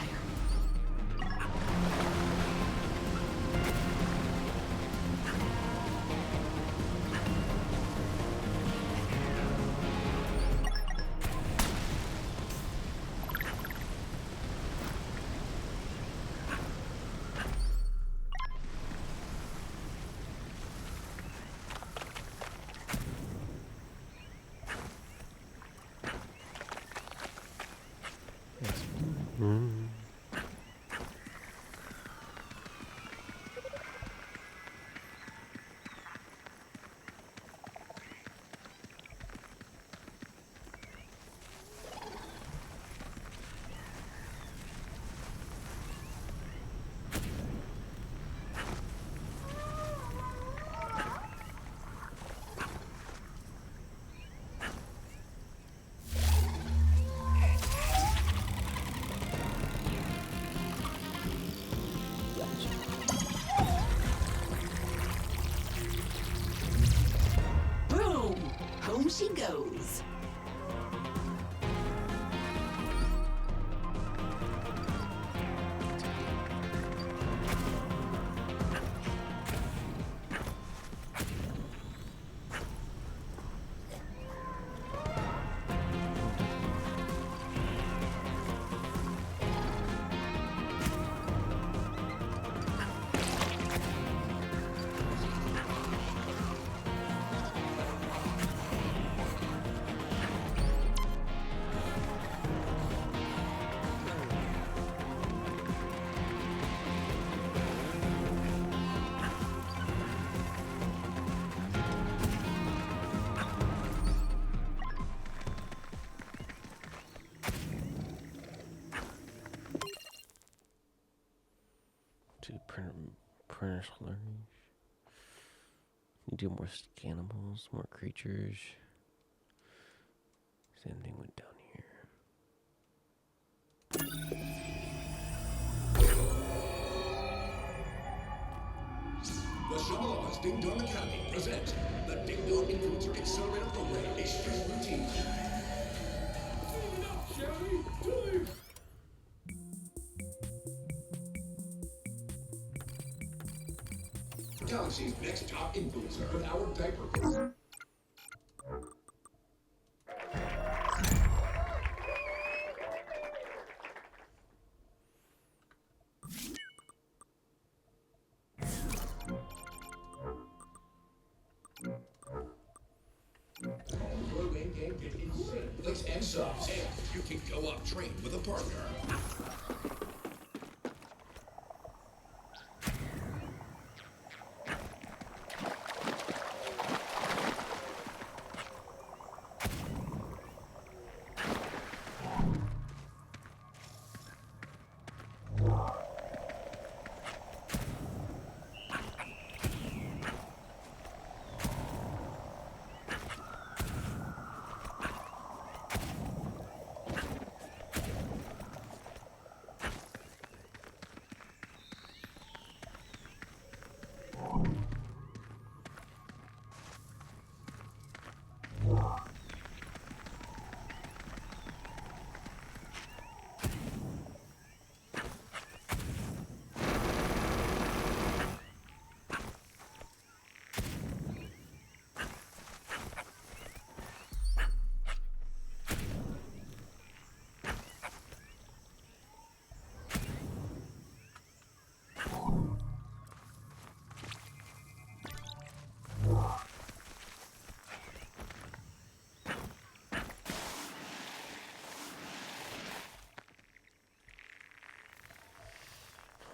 Speaker 7: she goes.
Speaker 1: Printers learning. You do more scannable, more creatures. Same thing went down here.
Speaker 8: The Shyamalan's Ding Dong Academy presents the Ding Dong Influencer Accelerator Program, a strict routine. Clean it up, shall we? Dive! Galaxy's next top influencer with our diaper program. Get insane. Clicks and subs, and you can go up train with a partner.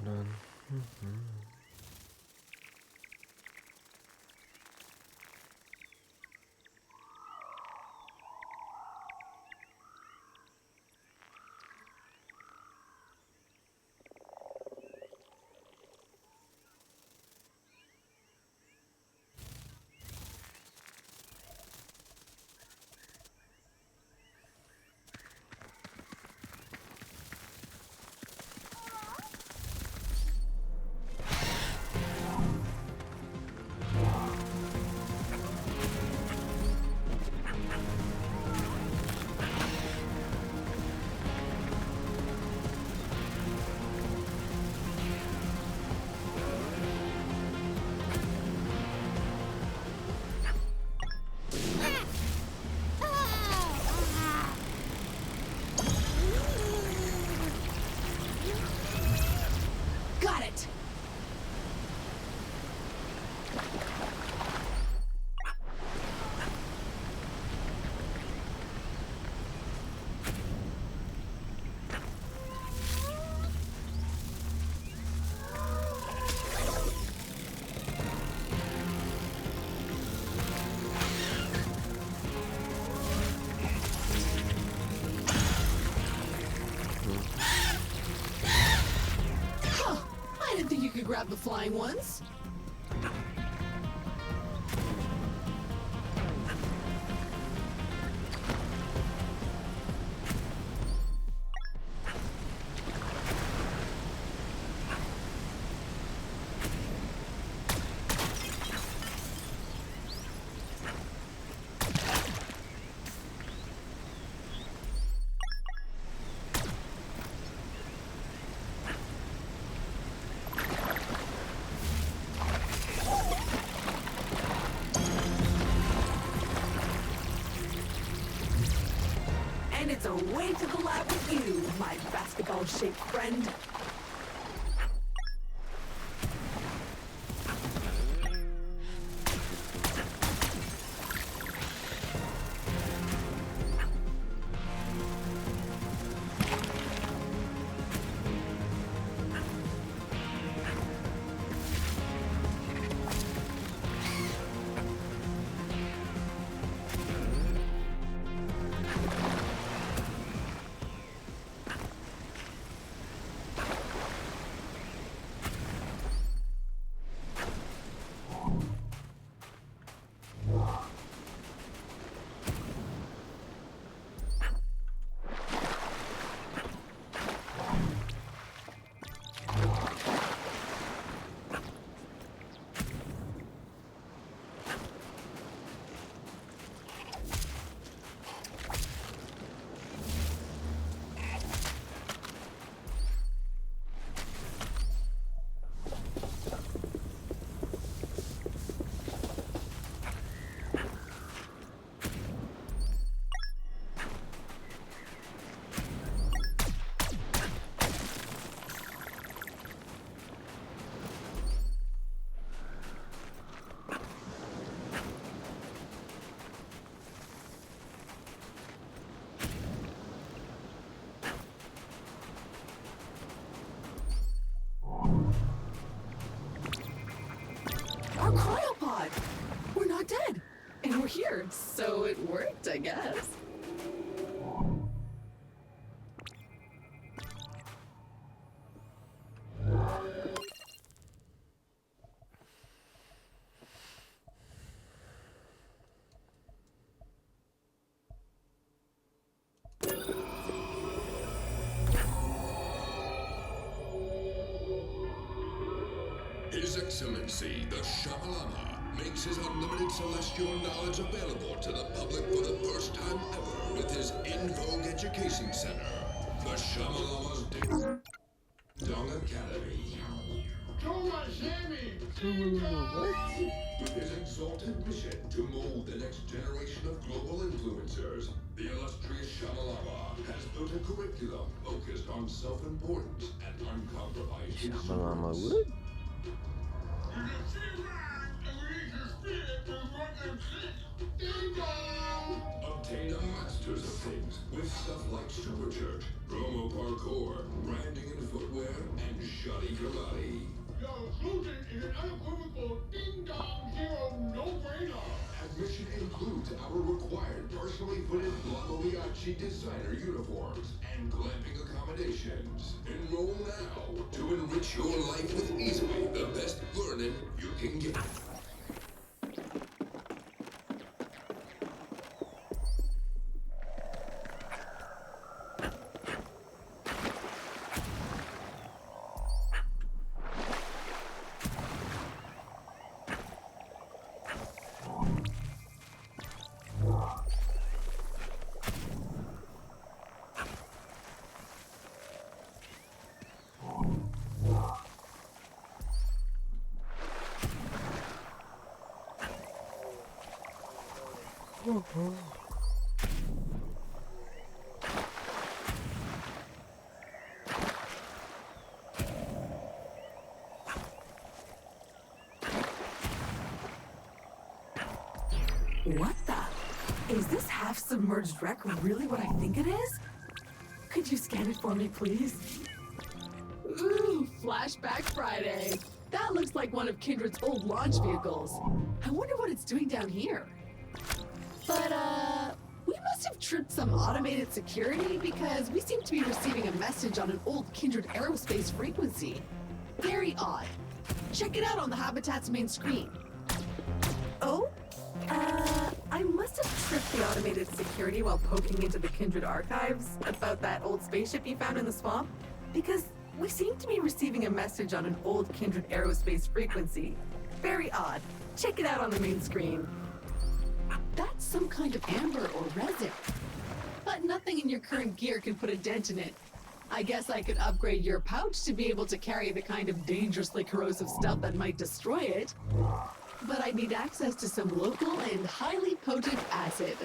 Speaker 1: Hold on.
Speaker 7: Got it! I didn't think you could grab the flying ones. It's away to the lab with you, my basketball-shaped friend. Our cryopod! We're not dead! And we're here, so it worked, I guess.
Speaker 8: His Excellency, the Shamalama, makes his unlimited celestial knowledge available to the public for the first time ever with his In Vogue Education Center, the Shamalama's Ding Dong Academy. With his exalted mission to mold the next generation of global influencers, the illustrious Shamalama has built a curriculum focused on self-importance and uncompromised
Speaker 1: Shamalama
Speaker 8: consumer.
Speaker 1: would?
Speaker 8: Obtain a master's of things with stuff like superchurch, promo parkour, branding and footwear, and shoddy karate.
Speaker 12: Your inclusion is an unequivocal ding-dong zero no-brainer.
Speaker 8: Admission includes our required personally fitted Blaboliachi designer uniforms and glamping accommodations. Enroll now to enrich your life with easily the best learning you can get.
Speaker 7: What the? Is this half-submerged wreck really what I think it is? Could you scan it for me, please? Ooh, Flashback Friday. That looks like one of Kindred's old launch vehicles. I wonder what it's doing down here. But, we must have tripped some automated security because we seem to be receiving a message on an old Kindred aerospace frequency. Very odd. Check it out on the Habitat's main screen. Oh? I must have tripped the automated security while poking into the Kindred archives about that old spaceship you found in the swamp, because we seem to be receiving a message on an old Kindred aerospace frequency. Very odd. Check it out on the main screen. That's some kind of amber or resin. But nothing in your current gear can put a dent in it. I guess I could upgrade your pouch to be able to carry the kind of dangerously corrosive stuff that might destroy it. But I need access to some local and highly potent acid.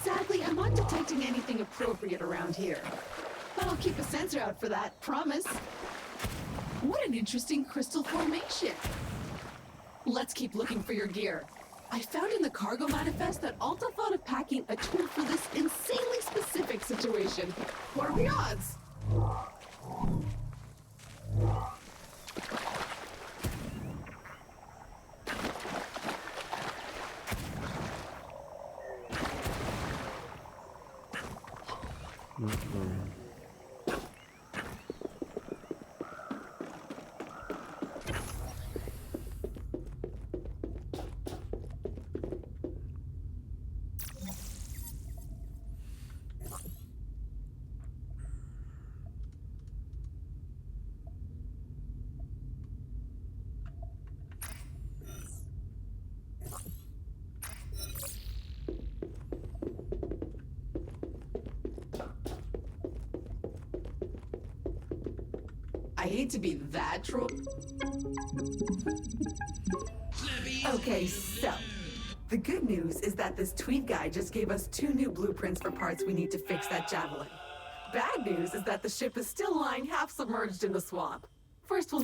Speaker 3: Sadly, I'm not detecting anything appropriate around here. But I'll keep a sensor out for that, promise. What an interesting crystal formation. Let's keep looking for your gear. I found in the cargo manifest that Alta thought of packing a tool for this insanely specific situation. What are the odds? I hate to be that troll. Okay, so the good news is that this tweet guy just gave us 2 new blueprints for parts we need to fix that javelin. Bad news is that the ship is still lying half submerged in the swamp. First we'll...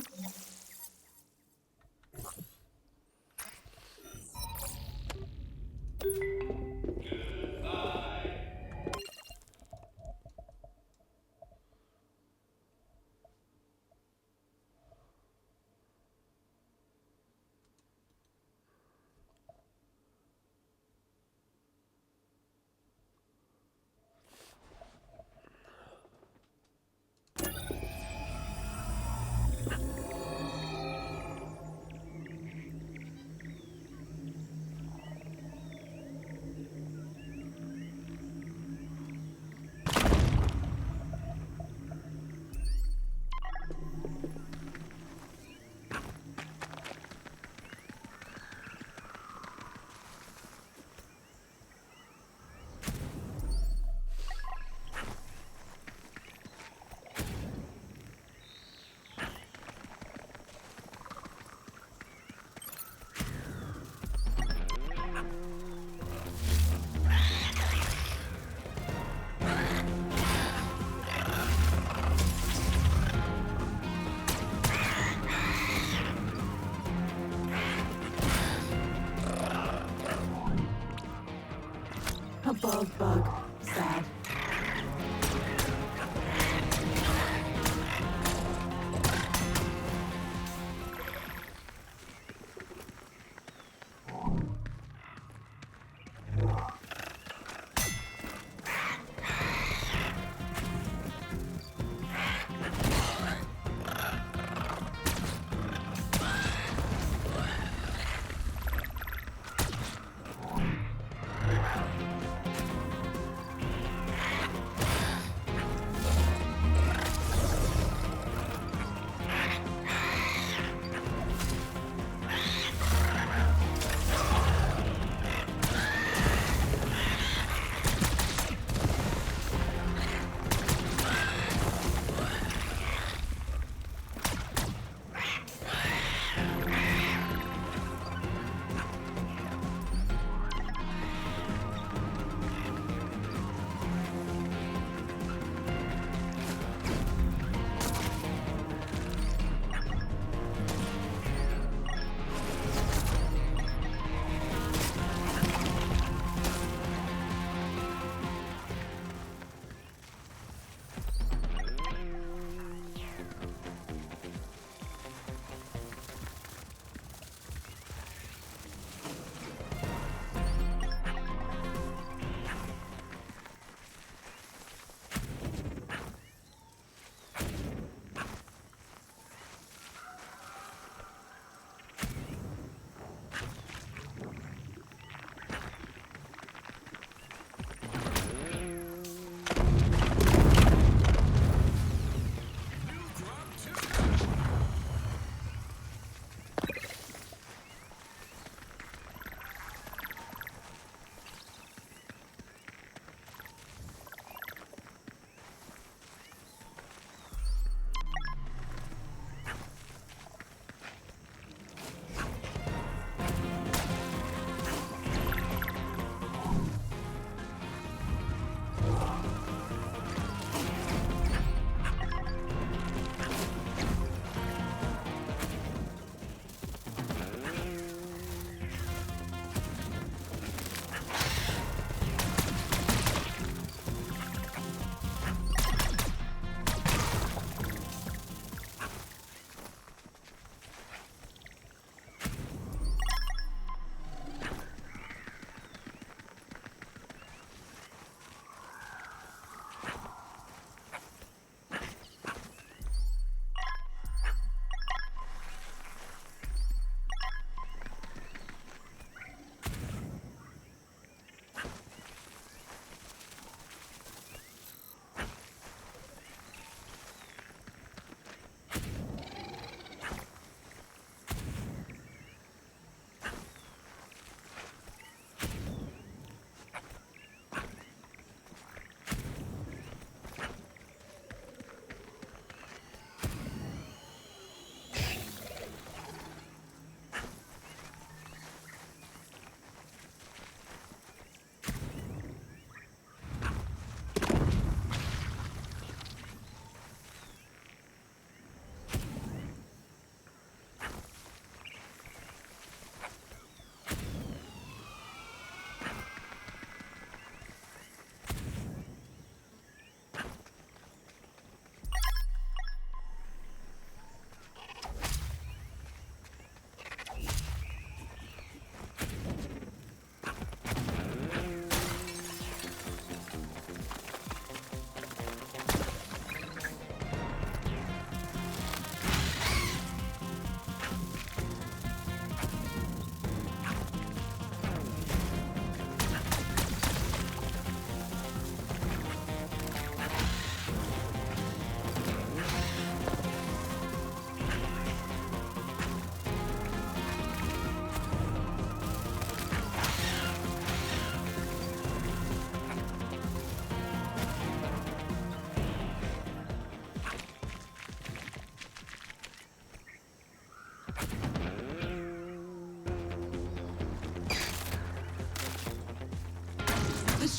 Speaker 3: A bug. Sad.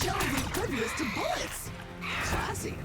Speaker 7: shells impervious to bullets. Classy.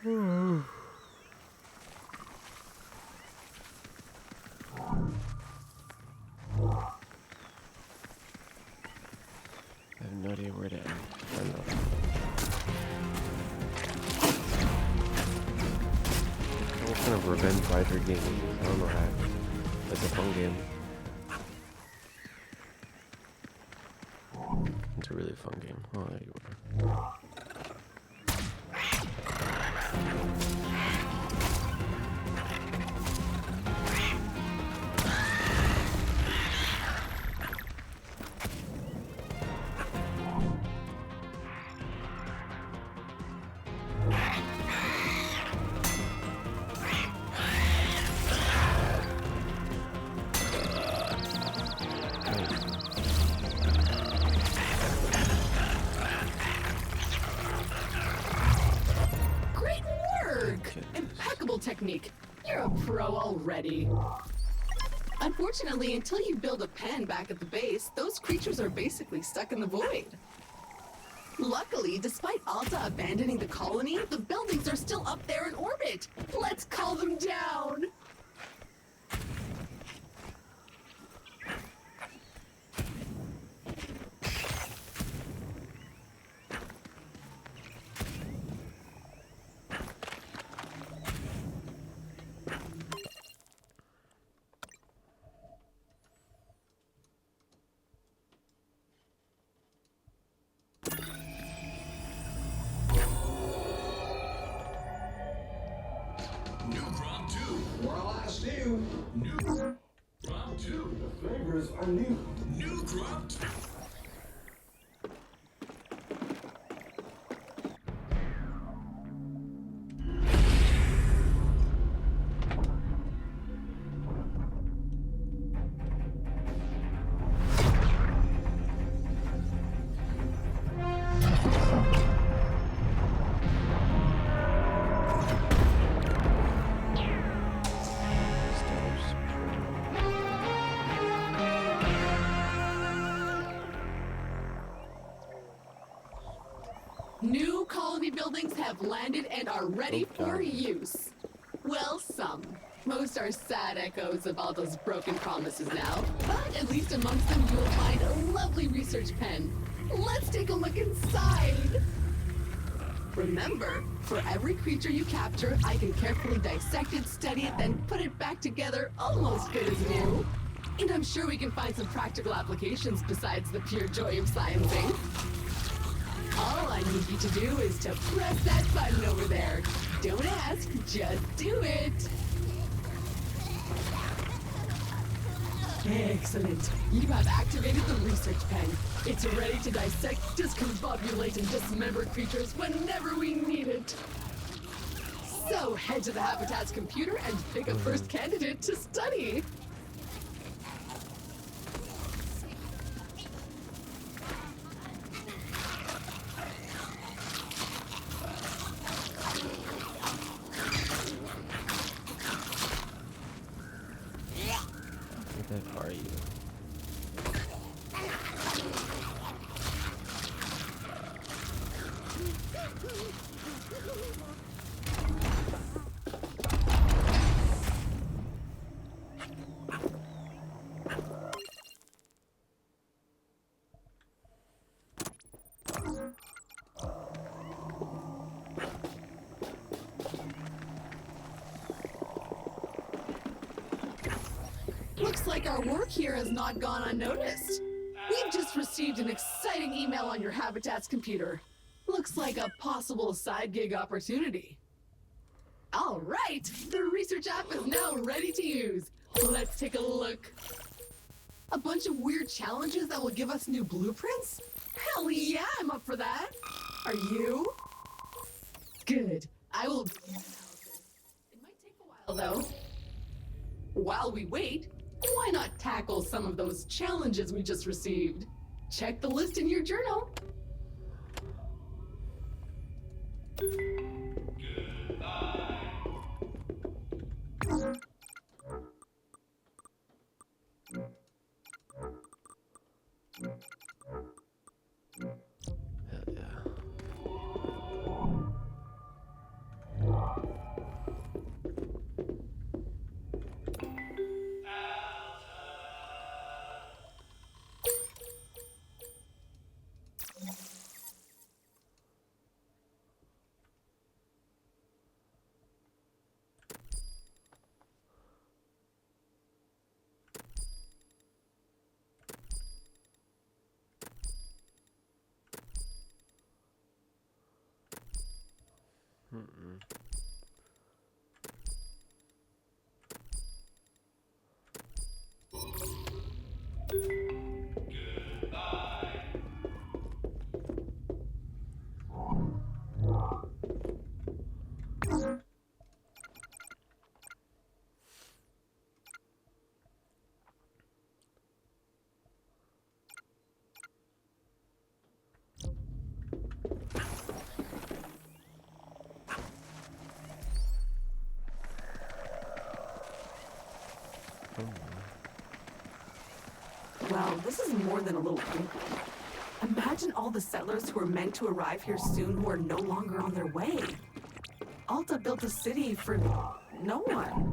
Speaker 1: I have no idea where to end. I don't know. What kind of revenge fighter game is this? I don't know how. It's a fun game. It's a really fun game. Oh, there you are.
Speaker 7: Great work! Impeccable technique. You're a pro already. Unfortunately, until you build a pen back at the base, those creatures are basically stuck in the void. Luckily, despite Alta abandoning the colony, the buildings are still up there in orbit. Let's call them down.
Speaker 8: New crop 2.
Speaker 9: While I stew,
Speaker 8: New crop 2.
Speaker 9: the flavors are new.
Speaker 8: New crop 2.
Speaker 7: New colony buildings have landed and are ready for use. Well, some. Most are sad echoes of all those broken promises now. But at least amongst them you will find a lovely research pen. Let's take a look inside. Remember, for every creature you capture, I can carefully dissect it, study it, then put it back together almost good as new. And I'm sure we can find some practical applications besides the pure joy of sciencing. All I need you to do is to press that button over there. Don't ask, just do it. Excellent. You have activated the research pen. It's ready to dissect, discombobulate, and dismember creatures whenever we need it. So head to the Habitat's computer and pick a first candidate to study.
Speaker 1: Where the heck are you?
Speaker 7: Looks like our work here has not gone unnoticed. We've just received an exciting email on your Habitat's computer. Looks like a possible side gig opportunity. All right, the research app is now ready to use. Let's take a look. A bunch of weird challenges that will give us new blueprints? Hell yeah, I'm up for that. Are you? Good. I will... It might take a while, though. While we wait, why not tackle some of those challenges we just received? Check the list in your journal.
Speaker 1: Hell yeah. Mm-mm.
Speaker 7: Well, this is more than a little creepy. Imagine all the settlers who are meant to arrive here soon who are no longer on their way. Alta built a city for no one.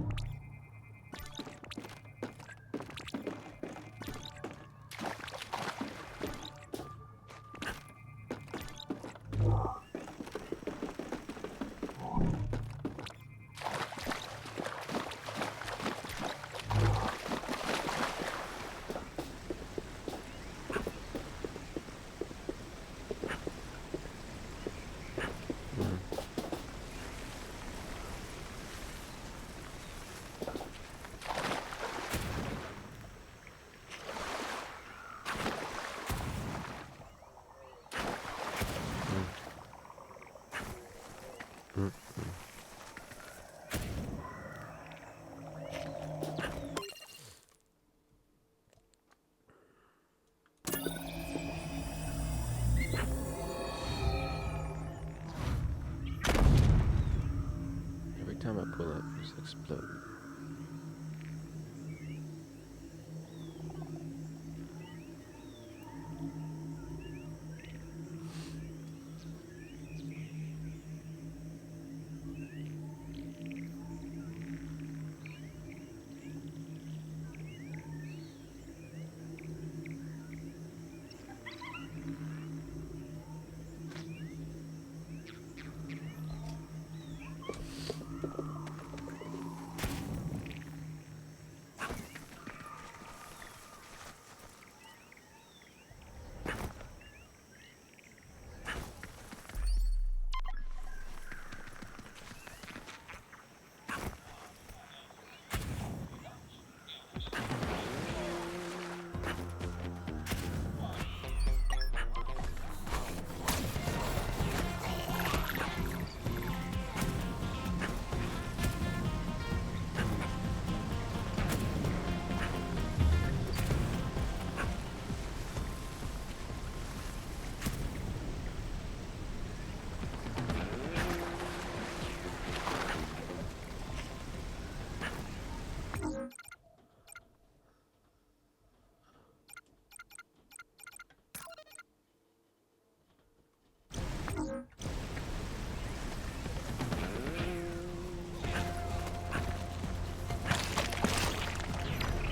Speaker 7: Every time I pull up, it's exploding.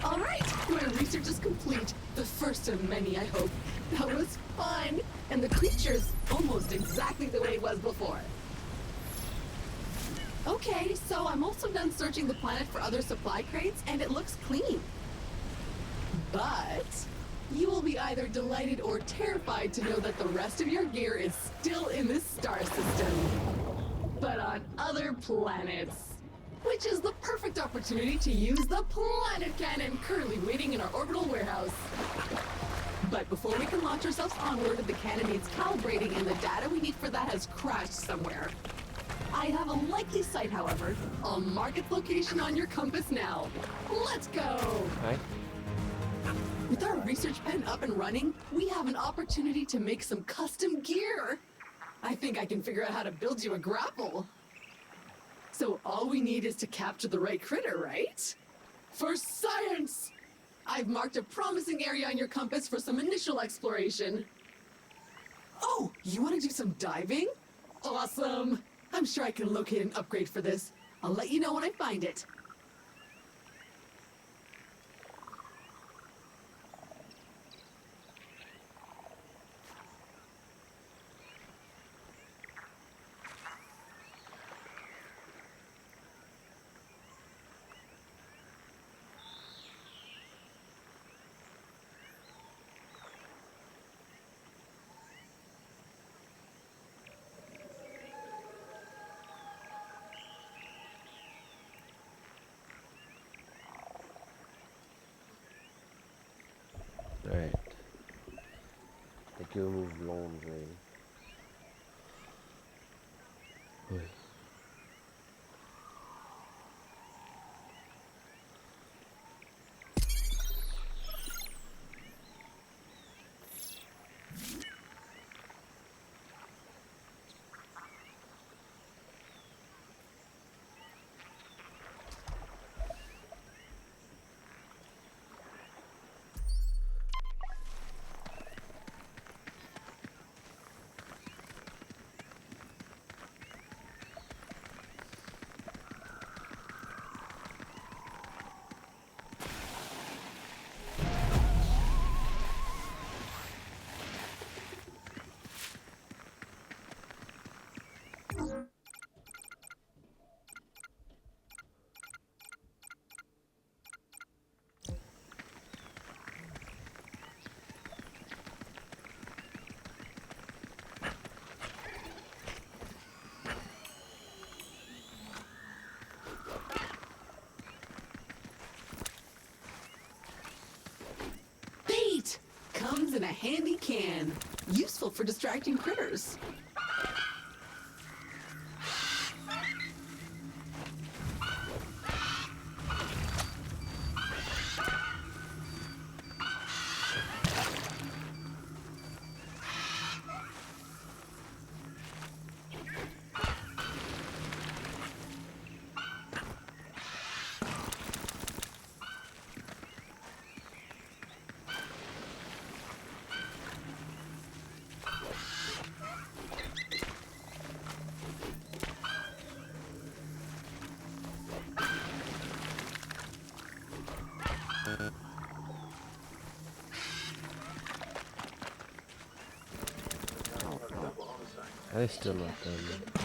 Speaker 7: All right, my research is complete. The first of many, I hope. That was fun. And the creature's almost exactly the way it was before. Okay, so I'm also done searching the planet for other supply crates, and it looks clean. But you will be either delighted or terrified to know that the rest of your gear is still in this star system, but on other planets. Which is the perfect opportunity to use the planet cannon currently waiting in our orbital warehouse. But before we can launch ourselves onward, the cannon needs calibrating, and the data we need for that has crashed somewhere. I have a likely site, however. I'll mark its location on your compass now. Let's go!
Speaker 1: Hi.
Speaker 7: With our research pen up and running, we have an opportunity to make some custom gear. I think I can figure out how to build you a grapple. So all we need is to capture the right critter, right? For science! I've marked a promising area on your compass for some initial exploration. Oh, you want to do some diving? Awesome! I'm sure I can locate an upgrade for this. I'll let you know when I find it.
Speaker 1: vacuum of laundry. Oi.
Speaker 7: Bait! Comes in a handy can. Useful for distracting critters.
Speaker 1: I still not done.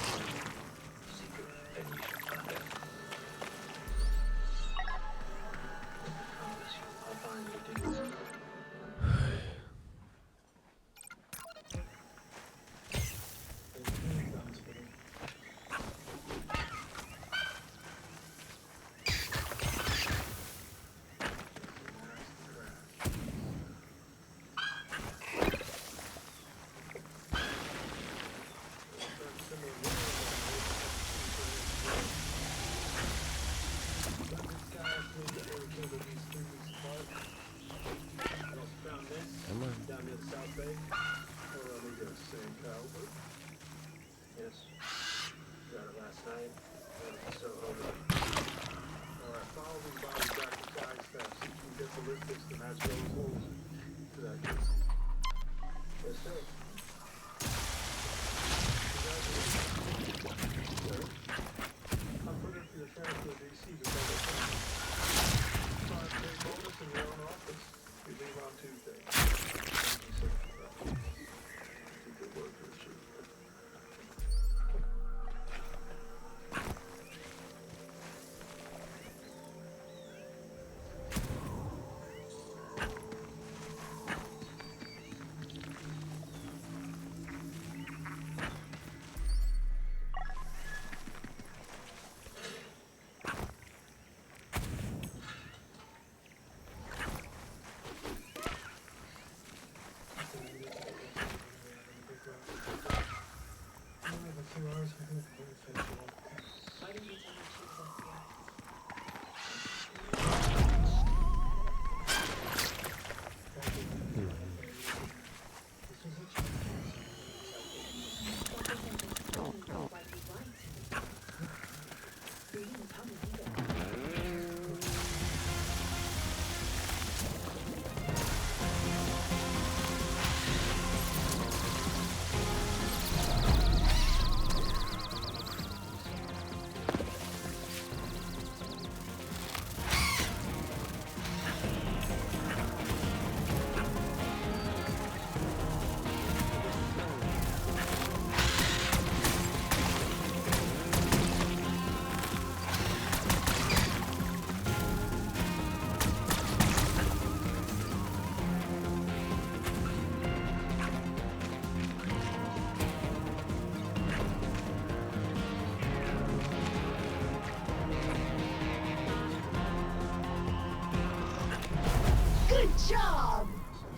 Speaker 7: Good job!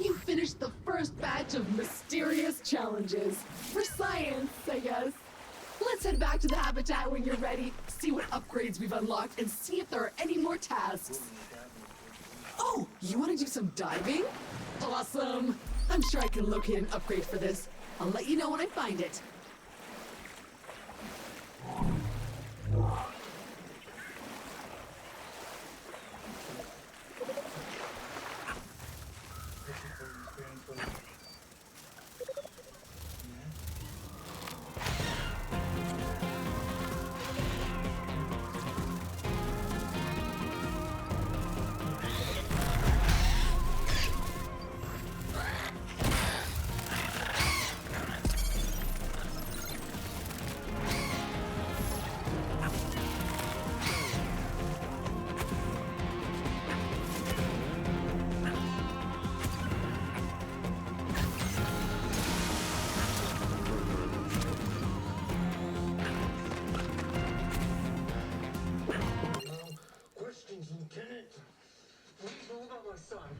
Speaker 7: You finished the first batch of mysterious challenges. For science, I guess. Let's head back to the habitat when you're ready, see what upgrades we've unlocked, and see if there are any more tasks. Oh, you want to do some diving? Awesome! I'm sure I can locate an upgrade for this. I'll let you know when I find it.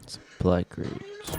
Speaker 1: It's black grapes.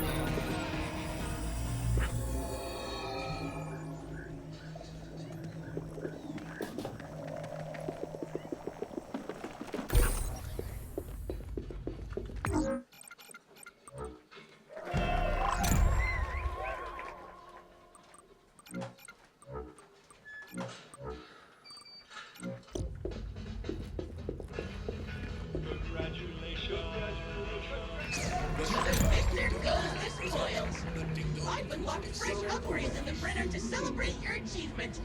Speaker 13: I've unlocked fresh upgrades in the printer to celebrate your achievement.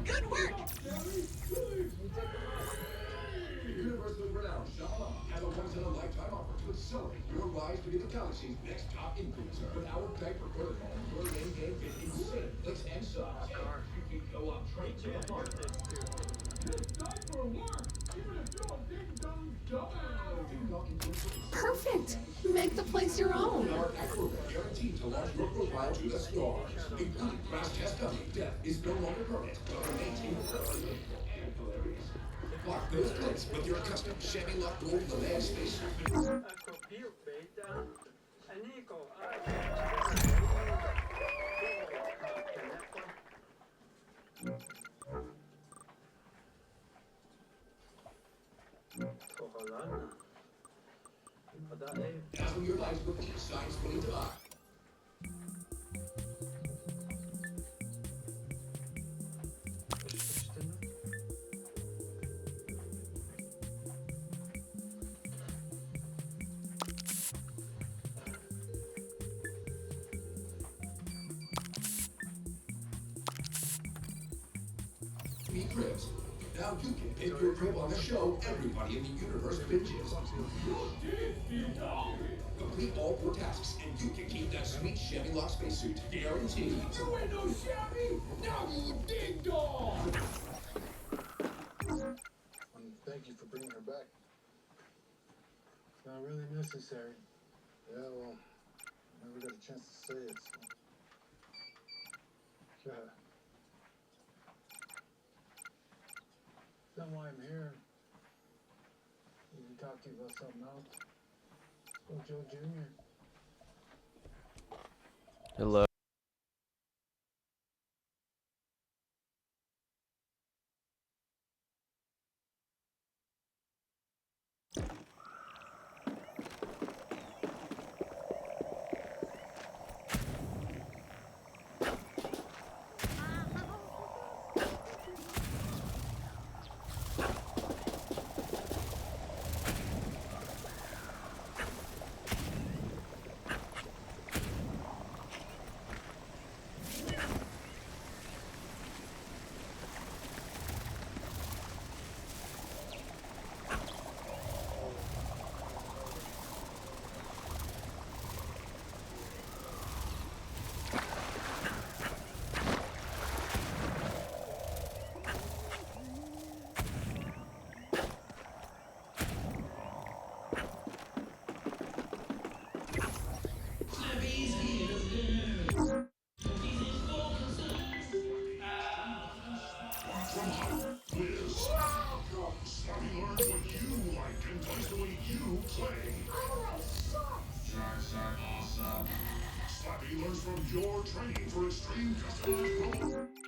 Speaker 13: Good work!
Speaker 8: Universally renowned Shala has a once-in-a-lifetime offer to accelerate your rise to be the galaxy's next top influencer. With our diaper protocol, your main game get insane clicks and subs. You can go up straight to the heart.
Speaker 12: This diaper works, even if you're a ding-dong dumbass.
Speaker 7: Perfect! Make the place your own.
Speaker 8: Our acrobat guaranteed to launch your profile to the stars. Including crash test dummy, death is no longer permanent, but maintain the and hilarious. Lock those clicks with your custom Chevy Lock Gold Land space. Dazzle your lives with the Science 20 Divide. Cribs. Now you can pick your crib on the show everybody in the universe binges. Complete all 4 tasks and you can keep that sweet Chevy Lock spacesuit guaranteed.
Speaker 12: You ain't no Chevy! Now you ding dong!
Speaker 14: Thank you for bringing her back. It's not really necessary. Yeah, well, I never got a chance to say it, so. Yeah. That's why I'm here. We can talk to you about something else. Oh, Joe Jr.
Speaker 1: Hello.
Speaker 8: from your training for extreme customized problems.